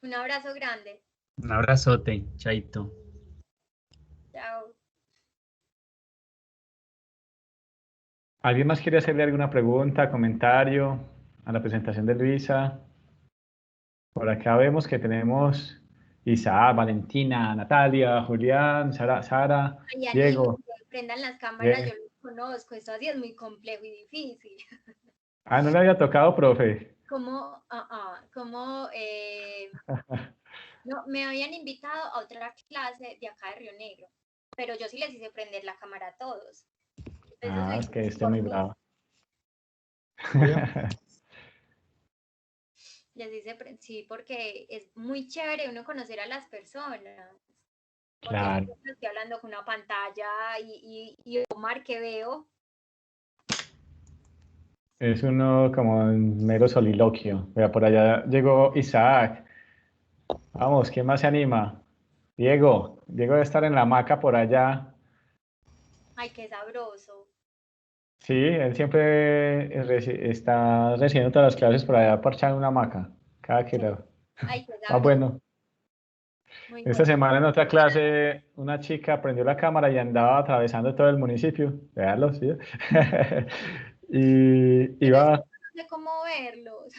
Un abrazo grande. Un abrazote, chaito. Chao. ¿Alguien más quiere hacerle alguna pregunta, comentario a la presentación de Luisa? Por acá vemos que tenemos Isaac, Valentina, Natalia, Julián, Sara, Ay, Diego. anímense, prendan las cámaras, yo Bien. los conozco, esto así es muy complejo y difícil. Ah, no le había tocado, profe. Como, no, me habían invitado a otra clase de acá de Río Negro, pero yo sí les hice prender la cámara a todos. Entonces lo Ah, es que hicieron esté por muy mí. bravo. Obvio. Sí, porque es muy chévere uno conocer a las personas. Porque yo Claro, siempre estoy hablando con una pantalla y Omar que veo. es uno como un mero soliloquio. Vea, por allá llegó Isaac. Vamos, ¿quién más se anima? Diego debe estar en la hamaca por allá. Ay, qué sabroso. Sí, él siempre está recibiendo todas las clases por allá parchado en una hamaca. Cada que lo... Ay, qué Ah, sabroso. bueno. Muy Esta bueno. semana en otra clase una chica prendió la cámara y andaba atravesando todo el municipio. Veanlo, sí. Y Pero es que iba... no sé cómo verlos.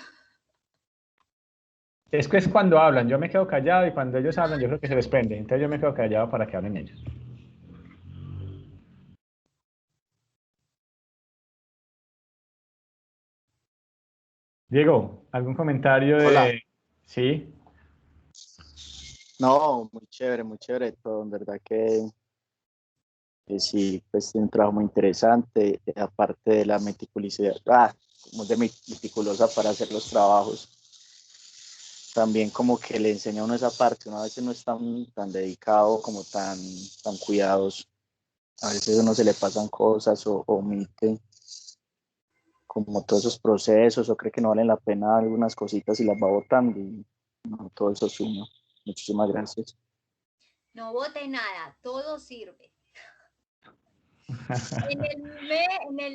Es que es cuando hablan, yo me quedo callado y cuando ellos hablan yo creo que se les prende. Entonces yo me quedo callado para que hablen ellos. Diego, ¿algún comentario Hola, de... Sí, no, muy chévere todo, en verdad que sí, pues tiene un trabajo muy interesante, aparte de la meticulosidad, como de meticulosa para hacer los trabajos, también como que le enseña a uno esa parte, uno a veces no es tan dedicado, como tan cuidadoso, a veces a uno se le pasan cosas o omite como todos esos procesos o cree que no valen la pena algunas cositas y las va botando y no, todo eso suma. Muchísimas gracias. No bote nada, todo sirve.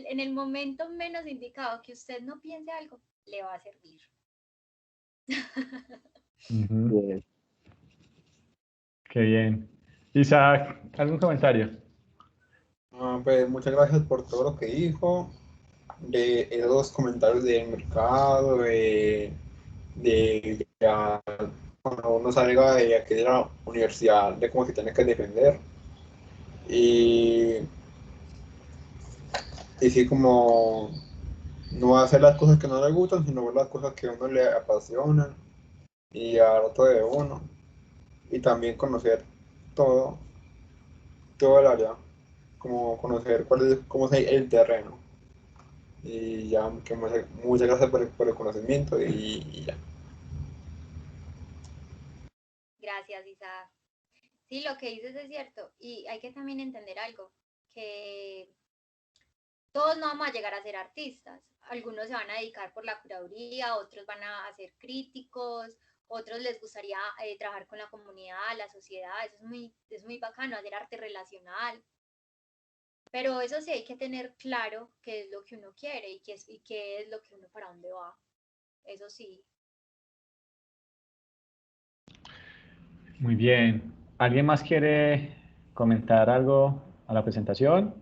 En el momento menos indicado que usted no piense algo, le va a servir. ujú, Bien. qué bien. Isaac, ¿algún comentario? Pues muchas gracias por todo lo que dijo, de esos comentarios del mercado, de ya cuando uno salga de aquella universidad, de cómo se tiene que defender. Y, y sí, como no hacer las cosas que no le gustan, sino ver las cosas que a uno le apasionan y al otro de uno. Y también conocer todo, todo el área, como conocer cuál es, cómo es el terreno. Y ya, que muchas gracias por el conocimiento y ya. Gracias, Isa. Sí, lo que dices es cierto. Y hay que también entender algo, que todos no vamos a llegar a ser artistas. Algunos se van a dedicar por la curaduría, otros van a ser críticos, otros les gustaría trabajar con la comunidad, la sociedad. Eso es muy bacano, hacer arte relacional. Pero eso sí, hay que tener claro qué es lo que uno quiere y qué es lo que uno para dónde va. Eso sí. Muy bien. ¿Alguien más quiere comentar algo a la presentación?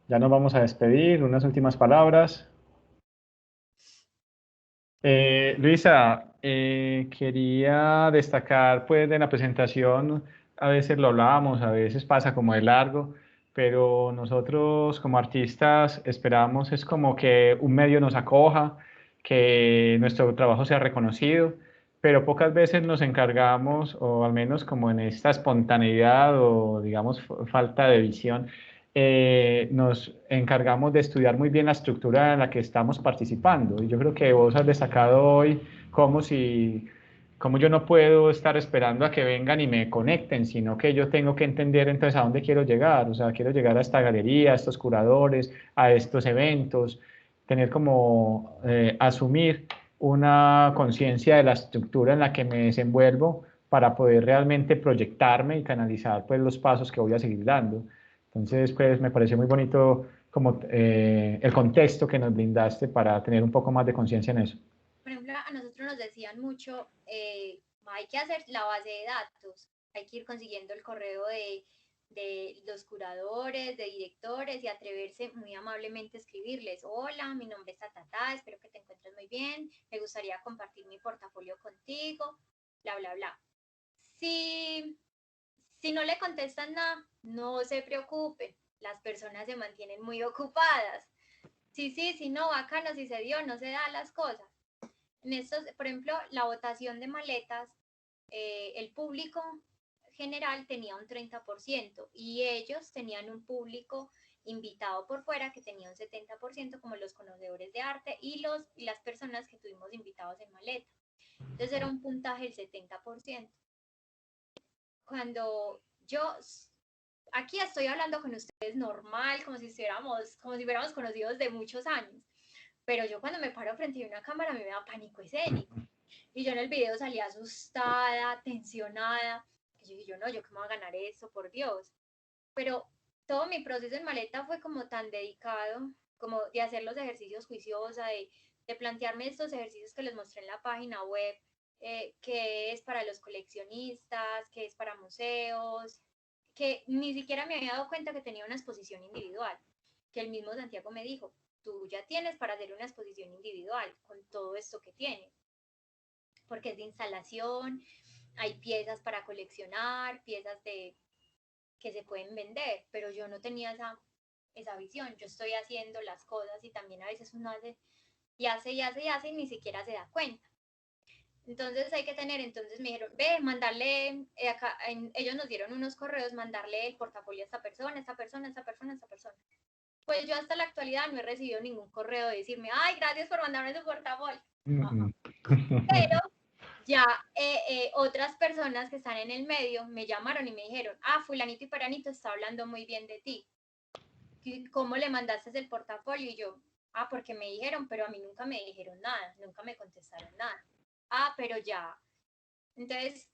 Ya nos vamos a despedir. Unas últimas palabras. Luisa, quería destacar, pues, de la presentación, a veces lo hablábamos, a veces pasa como de largo, pero nosotros como artistas esperamos es como que un medio nos acoja, que nuestro trabajo sea reconocido, pero pocas veces nos encargamos, o al menos como en esta espontaneidad o digamos falta de visión, nos encargamos de estudiar muy bien la estructura en la que estamos participando. Y yo creo que vos has destacado hoy como si, como yo no puedo estar esperando a que vengan y me conecten, sino que yo tengo que entender entonces a dónde quiero llegar. O sea, quiero llegar a esta galería, a estos curadores, a estos eventos. tener como asumir una conciencia de la estructura en la que me desenvuelvo para poder realmente proyectarme y canalizar pues los pasos que voy a seguir dando. Entonces, pues me pareció muy bonito como el contexto que nos brindaste para tener un poco más de conciencia en eso. Por ejemplo, a nosotros nos decían mucho, hay que hacer la base de datos, hay que ir consiguiendo el correo de los curadores, de directores y atreverse muy amablemente a escribirles, hola, mi nombre es Tatata, espero que te encuentres muy bien, me gustaría compartir mi portafolio contigo, bla, bla, bla. Si no le contestan nada, no se preocupe, las personas se mantienen muy ocupadas. Sí, no, bacano, si se dio, no se dan las cosas. En estos, por ejemplo, la votación de maletas, el público general tenía un 30% y ellos tenían un público invitado por fuera que tenía un 70%, como los conocedores de arte y las personas que tuvimos invitados en maleta. Entonces era un puntaje del 70%. Cuando yo aquí estoy hablando con ustedes normal, como si fuéramos conocidos de muchos años, pero yo cuando me paro frente a una cámara me da pánico escénico. Y yo en el video salía asustada, tensionada. Y yo dije, yo cómo voy a ganar esto, por Dios. Pero todo mi proceso en maleta fue como tan dedicado, como de hacer los ejercicios juiciosa, de plantearme estos ejercicios que les mostré en la página web, que es para los coleccionistas, que es para museos, que ni siquiera me había dado cuenta que tenía una exposición individual, que el mismo Santiago me dijo, tú ya tienes para hacer una exposición individual con todo esto que tienes, porque es de instalación, hay piezas para coleccionar, piezas que se pueden vender, pero yo no tenía esa visión, yo estoy haciendo las cosas y también a veces uno hace y ni siquiera se da cuenta. Entonces hay que tener, entonces me dijeron, mandarle, ellos nos dieron unos correos, mandarle el portafolio a esta persona. Pues yo hasta la actualidad no he recibido ningún correo de decirme, ay, gracias por mandarme tu portafolio. Pero ya otras personas que están en el medio me llamaron y me dijeron, fulanito y peranito está hablando muy bien de ti. ¿Cómo le mandaste el portafolio? Y yo, porque me dijeron, pero a mí nunca me dijeron nada, nunca me contestaron nada. Pero ya. Entonces,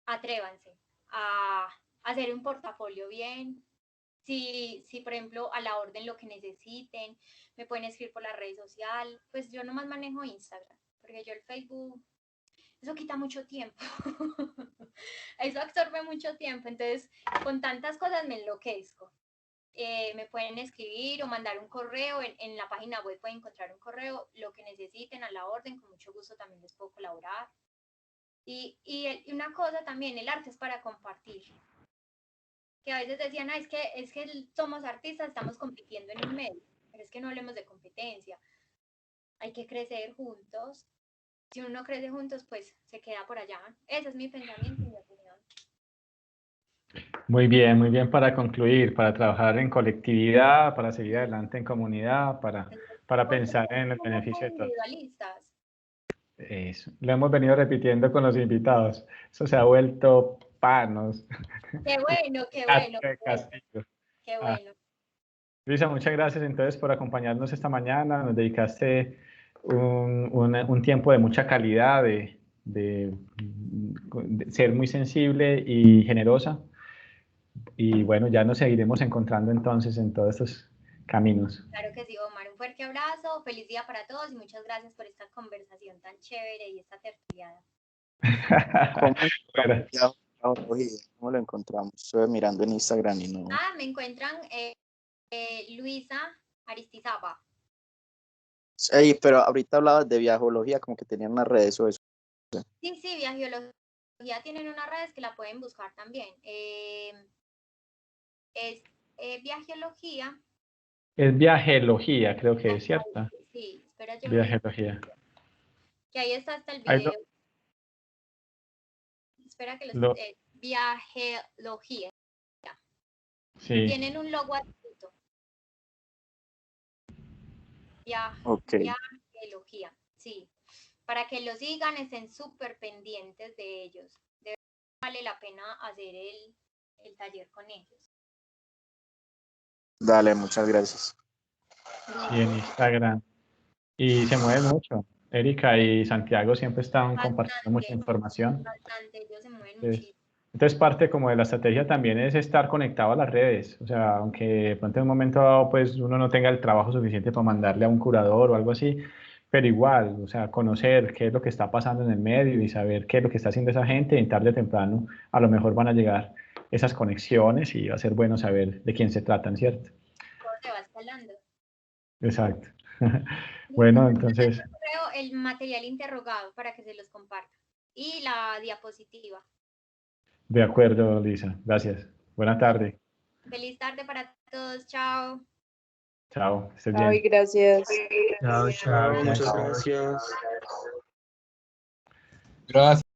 atrévanse a hacer un portafolio bien. Si, por ejemplo, a la orden lo que necesiten, me pueden escribir por la red social. Pues yo nomás manejo Instagram, porque yo el Facebook, eso quita mucho tiempo. Eso absorbe mucho tiempo. Entonces, con tantas cosas me enloquezco. Me pueden escribir o mandar un correo. En la página web pueden encontrar un correo, lo que necesiten a la orden, con mucho gusto también les puedo colaborar. Y una cosa también, el arte es para compartir. Que a veces decían, es que somos artistas, estamos compitiendo en un medio, pero es que no hablemos de competencia. Hay que crecer juntos. Si uno no crece juntos, pues se queda por allá. Ese es mi pensamiento y mi opinión. Muy bien para concluir, para trabajar en colectividad, para seguir adelante en comunidad, para pensar en el beneficio de todos. Individualistas. Eso, lo hemos venido repitiendo con los invitados. Eso se ha vuelto panos. Qué bueno, qué bueno. Castigo. Qué bueno. Luisa, muchas gracias entonces por acompañarnos esta mañana. Nos dedicaste un tiempo de mucha calidad, de ser muy sensible y generosa. Y bueno, ya nos seguiremos encontrando entonces en todos estos caminos. Claro que sí, Omar. Un fuerte abrazo, feliz día para todos y muchas gracias por esta conversación tan chévere y esta tertuliada. ¿Cómo lo encontramos? Estuve mirando en Instagram y no. Me encuentran Luisa Aristizaba. Sí, pero ahorita hablabas de viajeología, como que tenían unas redes o eso. Sí, viajeología tienen unas redes que la pueden buscar también. Es viajeología. Es viajelogía, creo que es, ¿cierto? Sí, espera, yo viajelogía. Que ahí está hasta el video. Espera que viajelogía. Sí. Tienen un logo adjunto. Viajelogía, sí. Para que lo sigan, estén súper pendientes de ellos. De verdad vale la pena hacer el taller con ellos. Dale, muchas gracias. Y en Instagram. Y se mueve mucho. Erika y Santiago siempre están compartiendo mucha Bastante, información. bastante, ellos se mueven Entonces, muchísimo. entonces, parte como de la estrategia también es estar conectado a las redes. O sea, aunque de pronto en un momento dado, pues uno no tenga el trabajo suficiente para mandarle a un curador o algo así, pero igual, o sea, conocer qué es lo que está pasando en el medio y saber qué es lo que está haciendo esa gente, y tarde o temprano a lo mejor van a llegar esas conexiones y va a ser bueno saber de quién se tratan, ¿cierto? Todo se va escalando. Exacto. Listo, Bueno, te mando entonces, por correo el material interrogado para que se los comparta. Y la diapositiva. de acuerdo, Lisa. Gracias. Buena tarde. Feliz tarde para todos. Chao. Chao. Que estés Ay, bien. gracias. Chao, chao, Muchas gracias. gracias. Gracias.